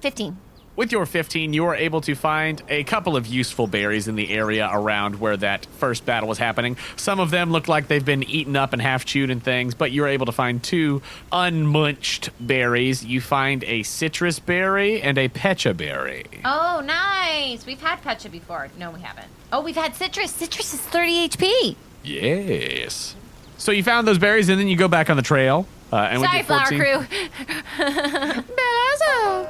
15. With your 15, you are able to find a couple of useful berries in the area around where that first battle was happening. Some of them look like they've been eaten up and half chewed and things, but you're able to find 2 unmunched berries. You find a citrus berry and a pecha berry. Oh, nice. We've had pecha before. No, we haven't. Oh, we've had citrus. Citrus is 30 HP. Yes. So you found those berries, and then you go back on the trail. And Sorry, with your flower 14, crew. Belazzo.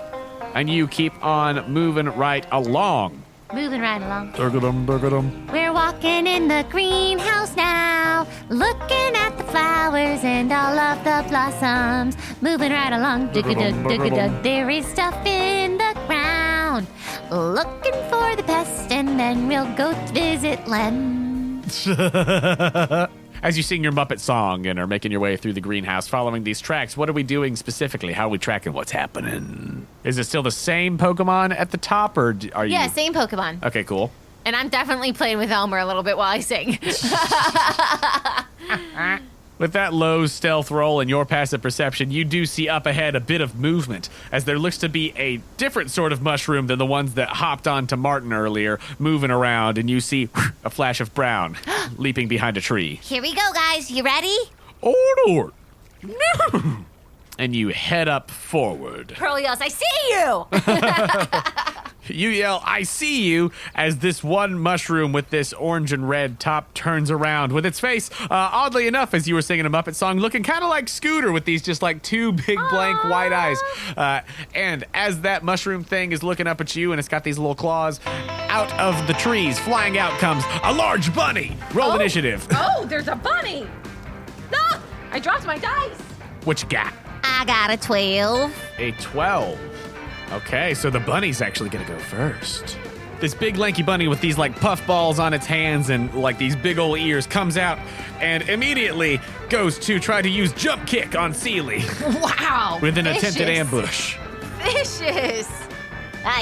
And you keep on moving right along. Moving right along. Burgadum. We're walking in the greenhouse now, looking at the flowers and all of the blossoms. Moving right along, digga-dug. There is stuff in the ground. Looking for the pest, and then we'll go visit Len. As you sing your Muppet song and are making your way through the greenhouse following these tracks, what are we doing specifically? How are we tracking what's happening? Is it still the same Pokemon at the top, or are you... Yeah, same Pokemon. Okay, cool. And I'm definitely playing with Elmer a little bit while I sing. With that low stealth roll and your passive perception, you do see up ahead a bit of movement, as there looks to be a different sort of mushroom than the ones that hopped onto Martin earlier, moving around, and you see a flash of brown leaping behind a tree. Here we go, guys. You ready? Order! No! And you head up forward. Pearl yells, I see you! You yell, I see you, as this one mushroom with this orange and red top turns around with its face, oddly enough, as you were singing a Muppet song, looking kind of like Scooter with these just like 2 big blank white eyes. And as that mushroom thing is looking up at you and it's got these little claws, out of the trees, flying out comes a large bunny. Roll initiative. Oh, there's a bunny! Ah, I dropped my dice! What you got? I got a 12. A 12. Okay, so the bunny's actually gonna go first. This big lanky bunny with these like puff balls on its hands and like these big old ears comes out and immediately goes to try to use jump kick on Seely Wow! with an vicious. attempted ambush. Vicious!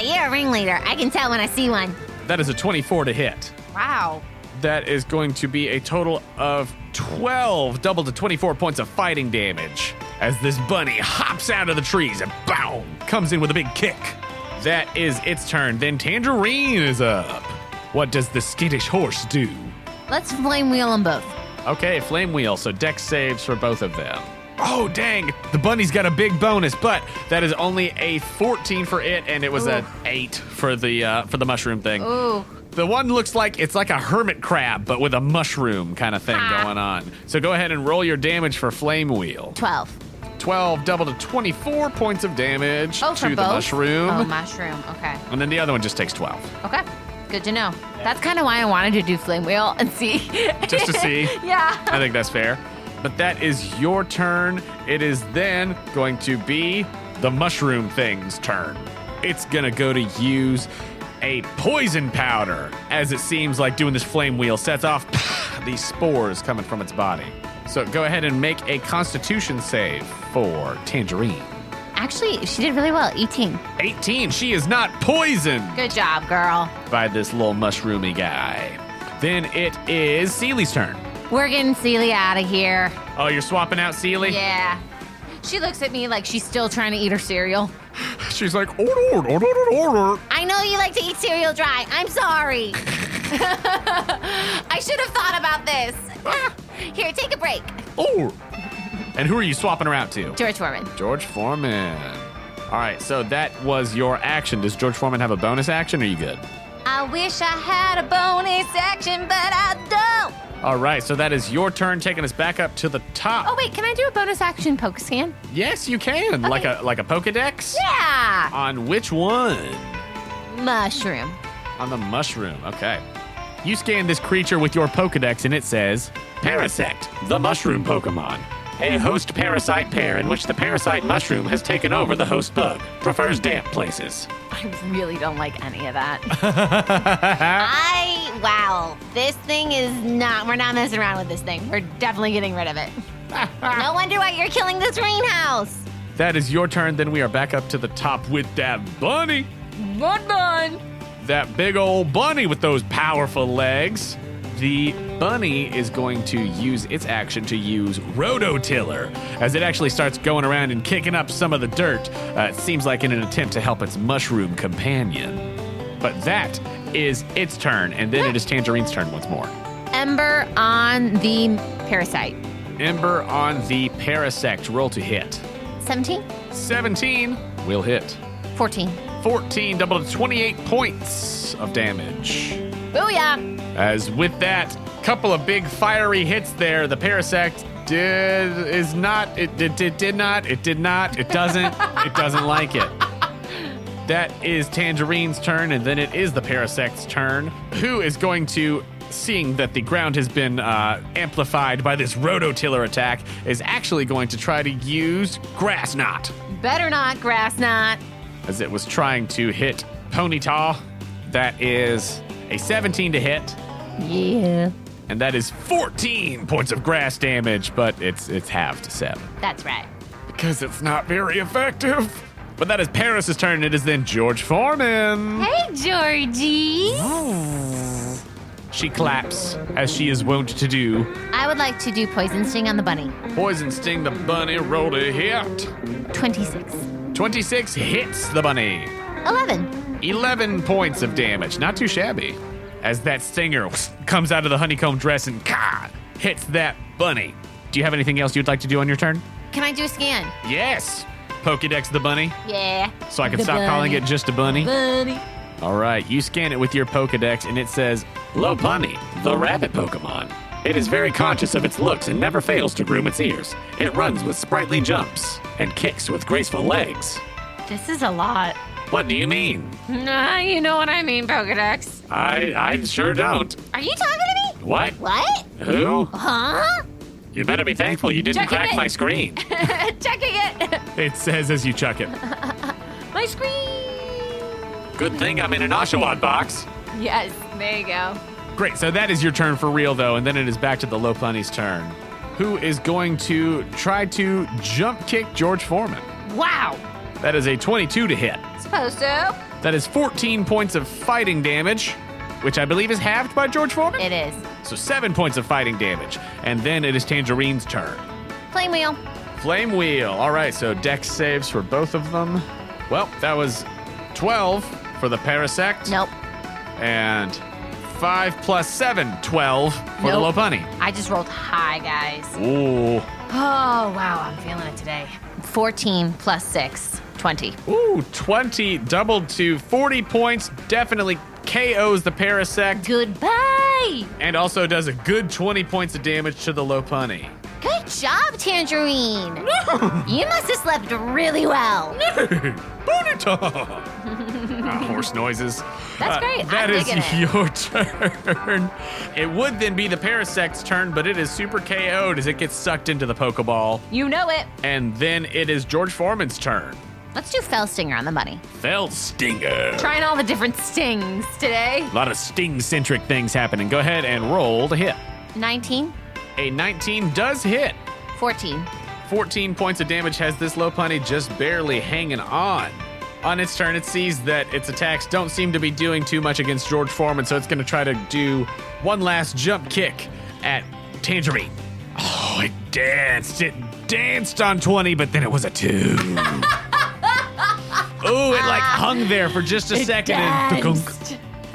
You're a ringleader. I can tell when I see one. That is a 24 to hit. Wow. That is going to be a total of 12, double to 24 points of fighting damage as this bunny hops out of the trees and boom, comes in with a big kick. That is its turn. Then Tangerine is up. What does the skittish horse do? Let's flame wheel them both. Okay, flame wheel, so dex saves for both of them. Oh, dang, the bunny's got a big bonus, but that is only a 14 for it, and it was an 8 for the mushroom thing. Ooh. The one looks like it's like a hermit crab, but with a mushroom kind of thing going on. So go ahead and roll your damage for flame wheel. 12. 12, double to 24 points of damage Oh, for to both? the mushroom. Oh, mushroom. Okay. And then the other one just takes 12. Okay. Good to know. That's kind of why I wanted to do flame wheel and see. Just to see. Yeah. I think that's fair. But that is your turn. It is then going to be the mushroom thing's turn. It's going to go to use a poison powder, as it seems like doing this flame wheel sets off these spores coming from its body. So go ahead and make a constitution save for Tangerine. Actually, she did really well. 18. 18. She is not poisoned Good job, girl. by this little mushroomy guy. Then it is Seely's turn. We're getting Celia out of here. Oh, you're swapping out Seely? Yeah. She looks at me like she's still trying to eat her cereal. She's like, order. I know you like to eat cereal dry. I'm sorry. I should have thought about this. Here, take a break. Oh. And who are you swapping around to? George Foreman. George Foreman. All right, so that was your action. Does George Foreman have a bonus action, or are you good? I wish I had a bonus action, but I don't. All right, so that is your turn, taking us back up to the top. Oh, wait, can I do a bonus action poke scan? Yes, you can. Okay. Like a Pokedex? Yeah. On which one? Mushroom. On the mushroom. Okay. You scan this creature with your Pokedex, and it says, Parasect, the mushroom Pokemon. A host parasite pair in which the parasite mushroom has taken over the host bug. Prefers damp places. I really don't like any of that. Wow, this thing is not, we're not messing around with this thing. We're definitely getting rid of it. No wonder why you're killing this greenhouse. That is your turn. Then we are back up to the top with that bunny. Good bun. That big old bunny with those powerful legs. The bunny is going to use its action to use Rototiller as it actually starts going around and kicking up some of the dirt. It seems like in an attempt to help its mushroom companion. But that is its turn, and then it is Tangerine's turn once more. Ember on the parasite. Ember on the Parasect. Roll to hit. 17? 17 will hit. 14. 14, double to 28 points of damage. Booyah! As with that couple of big fiery hits there, the Parasect doesn't, it doesn't like it. That is Tangerine's turn, and then it is the Parasect's turn, who is going to, seeing that the ground has been amplified by this Rototiller attack, is actually going to try to use Grass Knot. Better not, Grass Knot. As it was trying to hit Ponyta. That is a 17 to hit. Yeah. And that is 14 points of grass damage, but it's halved to 7. That's right. Because it's not very effective. But that is Paris's turn. It is then George Foreman. Hey, Georgie. She claps, as she is wont to do. I would like to do Poison Sting on the bunny. Poison Sting the bunny, roll to hit. 26. 26 hits the bunny. 11. 11 points of damage. Not too shabby. As that stinger comes out of the honeycomb dress and hits that bunny. Do you have anything else you'd like to do on your turn? Can I do a scan? Yes. Pokédex the bunny. Yeah. So I can The stop calling bunny. it just a bunny. Bunny. All right, you scan it with your Pokédex and it says, Lopunny, the rabbit Pokemon. It is very conscious of its looks and never fails to groom its ears. It runs with sprightly jumps and kicks with graceful legs. This is a lot. What do you mean? Nah, you know what I mean, Pokedex. I sure don't. Are you talking to me? What? What? Who? Huh? You better be thankful you didn't Checking crack it. my screen. Checking it. It says as you chuck it. My screen. Good thing I'm in an Oshawott box. Yes, there you go. Great, so that is your turn for real, though, and then it is back to the Lopunny's turn, who is going to try to jump kick George Foreman. Wow. That is a 22 to hit. Supposed to. That is 14 points of fighting damage, which I believe is halved by George Foreman. It is. So 7 points of fighting damage. And then it is Tangerine's turn. Flame wheel. Flame Wheel. All right, so dex saves for both of them. Well, that was 12 for the Parasect. Nope. And 5 plus 7, 12 for the Nope. Lopunny. I just rolled high, guys. Ooh. Oh, wow. I'm feeling it today. 14 plus 6. 20. Ooh, 20 doubled to 40 points. Definitely KOs the Parasect. Goodbye. And also does a good 20 points of damage to the Lopunny. Good job, Tangerine. You must have slept really well. Bonita! Horse noises. That's great. That I'm is digging it. your turn. It would then be the Parasect's turn, but it is super KO'd as it gets sucked into the Pokeball. You know it. And then it is George Foreman's turn. Let's do Fell Stinger on the bunny. Fell Stinger. Trying all the different stings today. A lot of sting-centric things happening. Go ahead and roll to hit. 19. A 19 does hit. 14. 14 points of damage has this Lopunny just barely hanging on. On its turn, it sees that its attacks don't seem to be doing too much against George Foreman, so it's going to try to do one last jump kick at Tangerine. Oh, it danced. It danced on 20, but then it was a 2. Oh, it like hung there for just a second and thunk.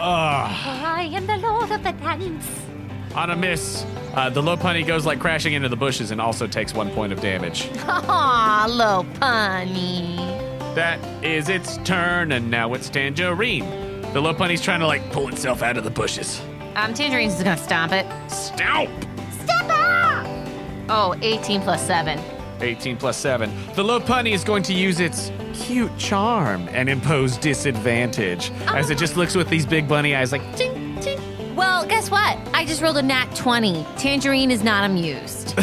I am the Lord of the Dance. On a miss, the Lopunny goes like crashing into the bushes and also takes 1 point of damage. Aw, little punny. That is its turn, and now it's Tangerine. The Lopunny's trying to like pull itself out of the bushes. Tangerine's just gonna stomp it. Stomp! Step up! Oh, 18 plus 7. 18 plus 7. The Lopunny is going to use its cute charm and impose disadvantage as it just looks with these big bunny eyes like, ting, ting. Well, guess what? I just rolled a nat 20. Tangerine is not amused.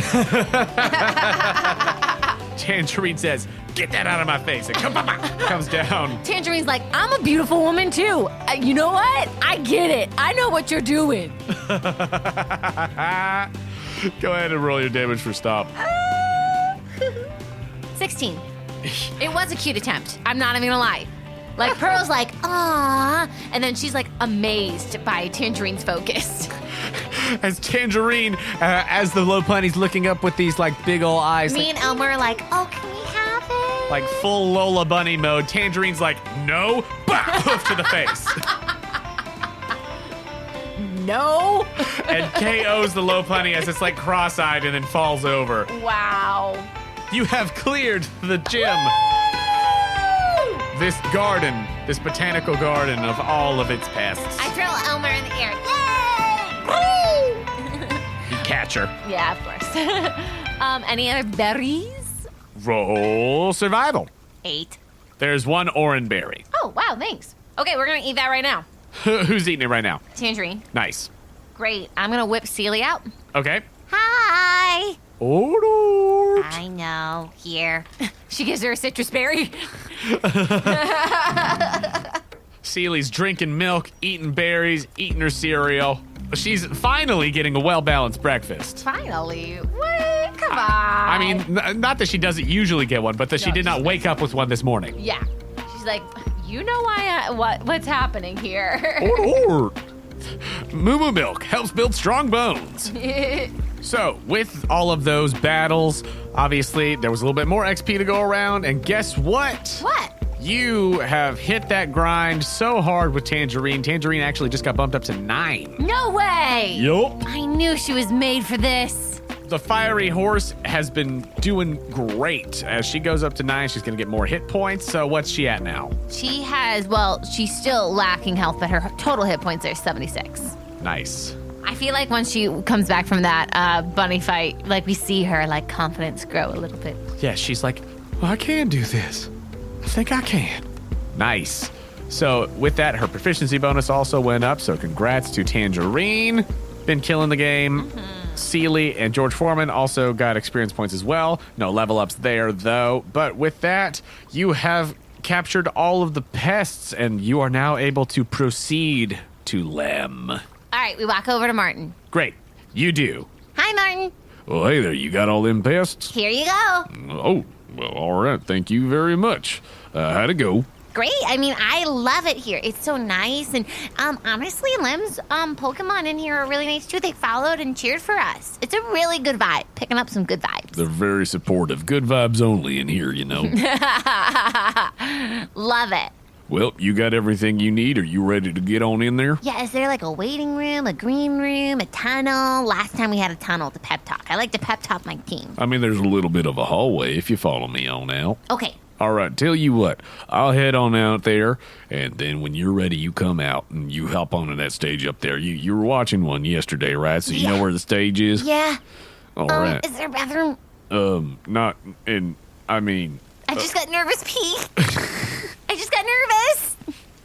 Tangerine says, get that out of my face, and comes down. Tangerine's like, I'm a beautiful woman too. You know what? I get it. I know what you're doing. Go ahead and roll your damage for stop. 16. It was a cute attempt. I'm not even gonna lie. Like, Pearl's like, ah, and then she's like amazed by Tangerine's focus. As Tangerine, as the Lopunny's looking up with these like big ol' eyes. Me and Elmer are like, oh, can we have it? Like full Lola Bunny mode. Tangerine's like, no, bah, poof to the face. No. And KOs the Lopunny as it's like cross-eyed and then falls over. Wow. You have cleared the gym. This garden, this botanical garden of all of its pests. I throw Elmer in the air. Yay! You catch her. Yeah, of course. Any other berries? Roll survival. 8. There's one orange berry. Oh, wow, thanks. Okay, we're gonna eat that right now. Who's eating it right now? Tangerine. Nice. Great. I'm gonna whip Sealy out. Okay. Hi. Order. I know. Here. She gives her a citrus berry. Sealy's drinking milk, eating berries, eating her cereal. She's finally getting a well-balanced breakfast. Finally. What? Come on. I mean, not that she doesn't usually get one, but that she did not wake up with one this morning. Yeah. She's like, you know why? What's happening here? Or. Moo Moo Milk helps build strong bones. So, with all of those battles, obviously, there was a little bit more XP to go around, and guess what? What? You have hit that grind so hard with Tangerine. Tangerine actually just got bumped up to 9. No way! Yup. I knew she was made for this. The fiery horse has been doing great. As she goes up to 9, she's going to get more hit points. So what's she at now? She has, well, she's still lacking health, but her total hit points are 76. Nice. I feel like once she comes back from that bunny fight, like we see her like confidence grow a little bit. Yeah, she's like, well, I can do this. I think I can. Nice. So with that, her proficiency bonus also went up. So congrats to Tangerine. Been killing the game. Mm-hmm. Sealy and George Foreman also got experience points as well. No level ups there, though. But with that, you have captured all of the pests, and you are now able to proceed to Lem. All right, we walk over to Martin. Great. You do. Hi, Martin. Well, hey there. You got all them pests? Here you go. Oh, well, all right. Thank you very much. How'd it go? Great. I mean, I love it here. It's so nice. And honestly, Lem's Pokemon in here are really nice, too. They followed and cheered for us. It's a really good vibe. Picking up some good vibes. They're very supportive. Good vibes only in here, you know. Love it. Well, you got everything you need. Are you ready to get on in there? Yeah, is there like a waiting room, a green room, a tunnel? Last time we had a tunnel to pep talk. I like to pep talk my team. I mean, there's a little bit of a hallway if you follow me on out. Okay. All right, tell you what, I'll head on out there, and then when you're ready, you come out and you hop onto that stage up there. You were watching one yesterday, right? So you know where the stage is? Yeah. All right. Is there a bathroom? Not in, I mean... I just got nervous, Pete. I just got nervous.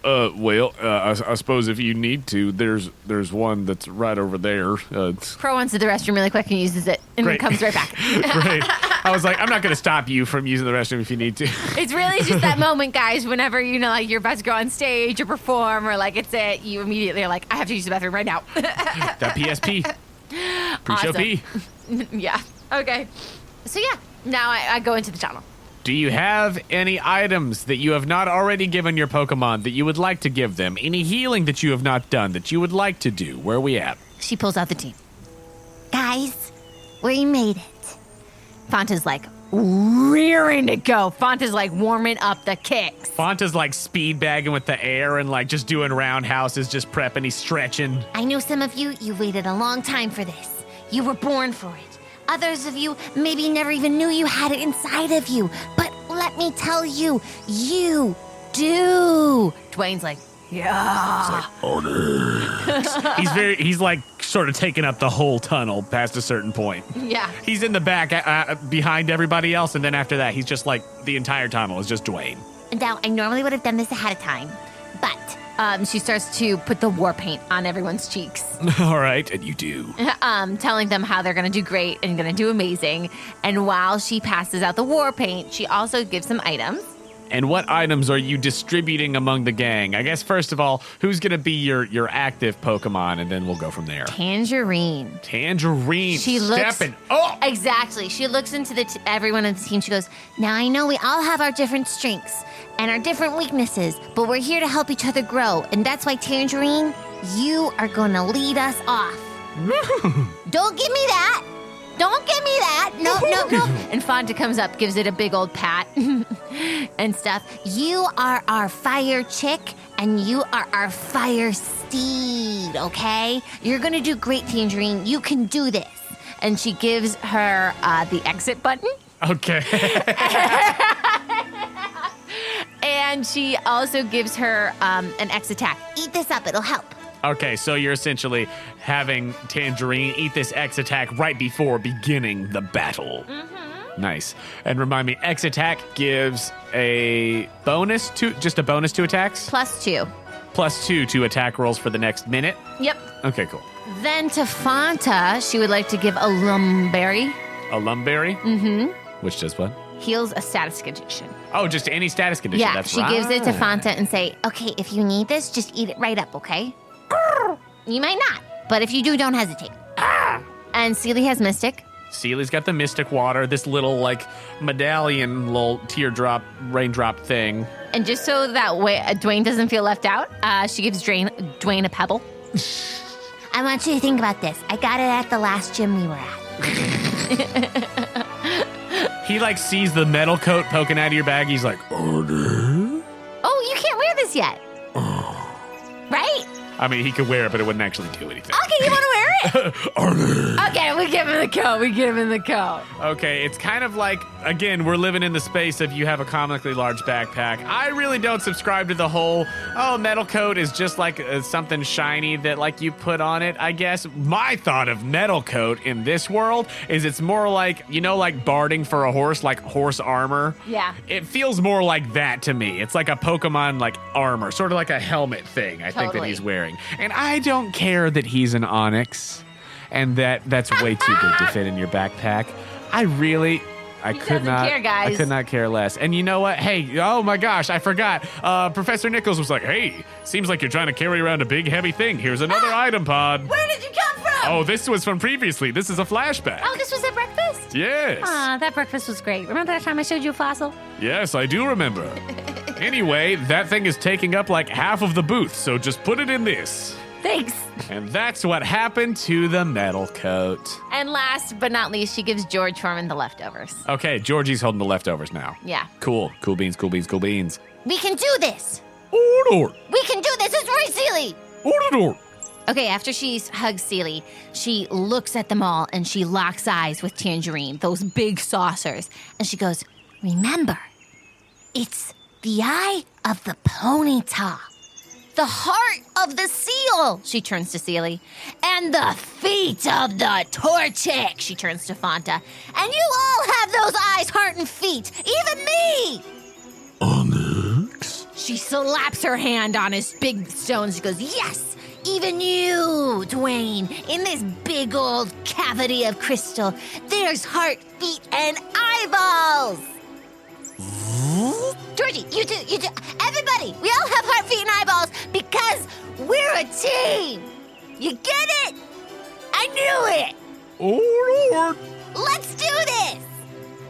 I suppose if you need to, there's one that's right over there. Pro runs to the restroom really quick and uses it, and Great. comes right back. Great. I was like, I'm not going to stop you from using the restroom if you need to. It's really just that moment, guys, whenever, you know, like, you're about to go on stage or perform or, like, it's it, you immediately are like, I have to use the bathroom right now. That PSP. Pre-show Awesome. P. Yeah. Okay. So, yeah, now I go into the tunnel. Do you have any items that you have not already given your Pokemon that you would like to give them? Any healing that you have not done that you would like to do? Where are we at? She pulls out the team. Guys, we made it. Fanta's like, rearing to go. Fanta's like warming up the kicks. Fanta's like speed bagging with the air and like just doing roundhouses, just prepping. He's stretching. I know some of you waited a long time for this. You were born for it. Others of you maybe never even knew you had it inside of you. But let me tell you, you do. Dwayne's like, yeah. He's like sort of taking up the whole tunnel past a certain point. Yeah. He's in the back behind everybody else, and then after that, he's just like the entire tunnel is just Dwayne. Now, I normally would have done this ahead of time, but She starts to put the war paint on everyone's cheeks. All right, and you do. Telling them how they're going to do great and going to do amazing. And while she passes out the war paint, she also gives some items. And what items are you distributing among the gang? I guess, first of all, who's going to be your active Pokemon, and then we'll go from there. Tangerine. Tangerine. She looks... Stepping up. Exactly. She looks into everyone on the team. She goes, now I know we all have our different strengths and our different weaknesses, but we're here to help each other grow. And that's why, Tangerine, you are going to lead us off. Don't give me that. Don't give me that. No. and Fanta comes up, gives it a big old pat and stuff. You are our fire chick, and you are our fire steed, okay? You're going to do great, Tangerine. You can do this. And she gives her the exit button. Okay. And she also gives her an X attack. Eat this up. It'll help. Okay, so you're essentially having Tangerine eat this X attack right before beginning the battle. Mm-hmm. Nice. And remind me, X attack gives a bonus to attacks? +2. +2 to attack rolls for the next minute? Yep. Okay, cool. Then to Fanta, she would like to give a Lumberry. A Lumberry? Mm-hmm. Which does what? Heals a status condition. Oh, just any status condition. Yeah, That's she right. gives it to Fanta and say, Okay, if you need this, just eat it right up, okay? You might not, but if you do, don't hesitate. and Seely has Mystic. Seely's got the Mystic Water, this little, like, medallion, little teardrop, raindrop thing. And just so that way Dwayne doesn't feel left out, she gives Dwayne a pebble. I want you to think about this. I got it at the last gym we were at. He, like, sees the metal coat poking out of your bag. He's like, order? Oh, you can't wear this yet. Right? I mean, he could wear it, but it wouldn't actually do anything. Okay, you want to wear it? Order. Okay, we give him the coat. Okay, it's kind of like, again, we're living in the space of you have a comically large backpack. I really don't subscribe to the whole, metal coat is just like something shiny that like you put on it, I guess. My thought of metal coat in this world is it's more like, like barding for a horse, like horse armor. Yeah. It feels more like that to me. It's like a Pokemon like armor, sort of like a helmet thing, I think that he's wearing. And I don't care that he's an Onyx and that's way too big to fit in your backpack. I could not care, guys. I could not care less. And you know what? Hey, oh my gosh, I forgot. Professor Nichols was like, "Hey, seems like you're trying to carry around a big heavy thing. Here's another item pod." Where did you come from? Oh, this was from previously. This is a flashback. Oh, this was at breakfast? Yes. That breakfast was great. Remember that time I showed you a fossil? Yes, I do remember. Anyway, that thing is taking up like half of the booth, so just put it in this. Thanks. And that's what happened to the metal coat. And last but not least, she gives George Foreman the leftovers. Okay, Georgie's holding the leftovers now. Yeah. Cool. Cool beans, cool beans, cool beans. We can do this. Order. We can do this. It's right, Seely. Order. Okay, after she hugs Seely, she looks at them all and she locks eyes with Tangerine, those big saucers. And she goes, remember, it's the eye of the ponyta, the heart of the seal, She turns to Seely. and the feet of the Torchic, she turns to Fanta. And you all have those eyes, heart, and feet, even me. Onyx. She slaps her hand on his big stones. She goes, Yes, even you, Dwayne, in this big old cavity of crystal, there's heart, feet, and eyeballs. Georgie, you too. Everybody, we all have heart, feet, and eyeballs because we're a team. You get it? I knew it. Order. Let's do this.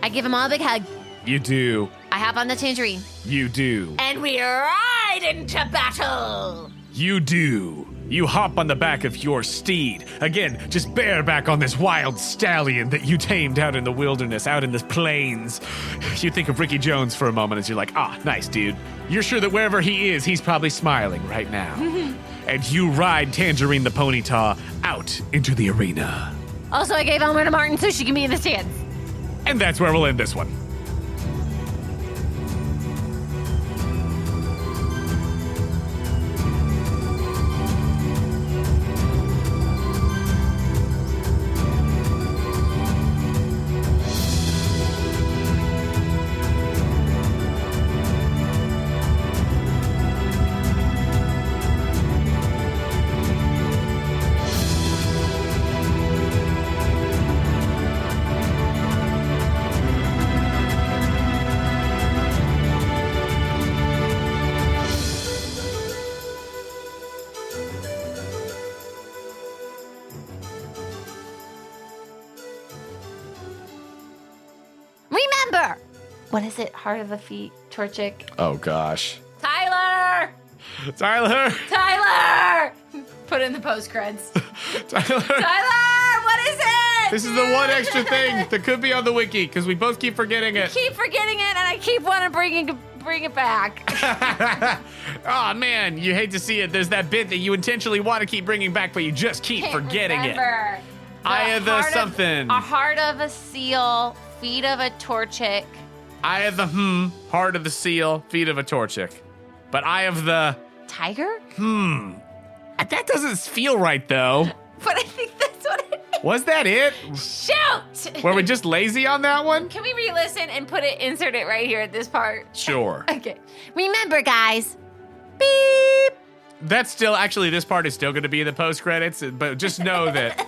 I give him all a big hug. You do. I hop on the Tangerine. You do. And we ride into battle. You do. You hop on the back of your steed. Again, just bareback on this wild stallion that you tamed out in the wilderness, out in the plains. You think of Ricky Jones for a moment as you're like, nice, dude. You're sure that wherever he is, he's probably smiling right now. And you ride Tangerine the Ponyta out into the arena. Also, I gave Elmer to Martin so she can be in the stands. And that's where we'll end this one. Remember! What is it? Heart of the Feet, Torchic. Oh, gosh. Tyler! Put it in the post-creds. Tyler, what is it? this is the one extra thing that could be on the wiki, because we both keep forgetting it. Keep forgetting it, and I keep wanting to bring it back. Oh, man, you hate to see it. There's that bit that you intentionally want to keep bringing back, but you just keep forgetting it. Eye of the something. A heart of a seal, feet of a Torchic. Eye of the heart of the seal, feet of a Torchic. But eye of the... Tiger? That doesn't feel right, though. But I think that's what it is. Was that it? Shoot! Were we just lazy on that one? Can we re-listen and insert it right here at this part? Sure. Okay. Remember, guys. Beep. That's still, actually, this part is still going to be in the post-credits, but just know that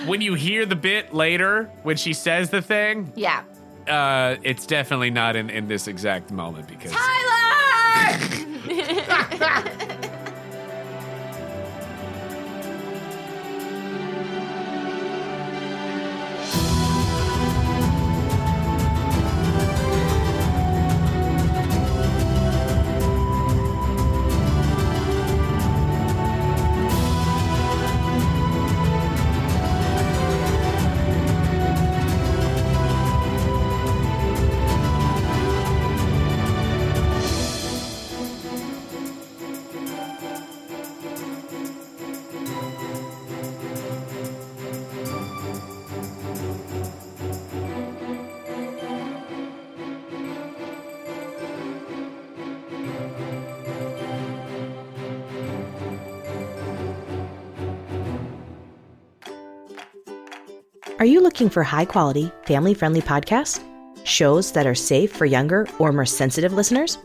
when you hear the bit later, when she says the thing, Yeah. it's definitely not in this exact moment because... Tyler! Are you looking for high-quality, family-friendly podcasts? Shows that are safe for younger or more sensitive listeners?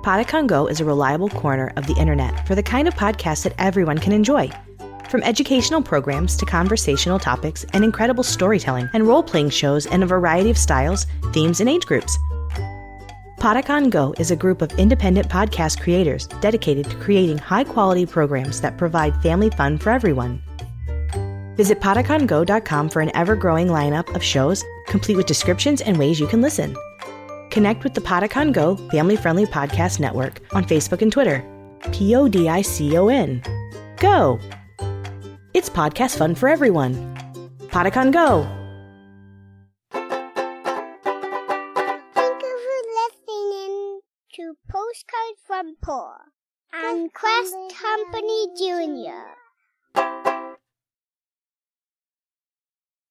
Podicon Go is a reliable corner of the internet for the kind of podcasts that everyone can enjoy. From educational programs to conversational topics and incredible storytelling and role-playing shows in a variety of styles, themes, and age groups. Podicon Go is a group of independent podcast creators dedicated to creating high-quality programs that provide family fun for everyone. Visit podicongo.com for an ever-growing lineup of shows, complete with descriptions and ways you can listen. Connect with the Podicon Go Family-Friendly Podcast Network on Facebook and Twitter. PODICON. Go! It's podcast fun for everyone. Podicon Go! Thank you for listening to Postcards from Poor and Quest Company Jr.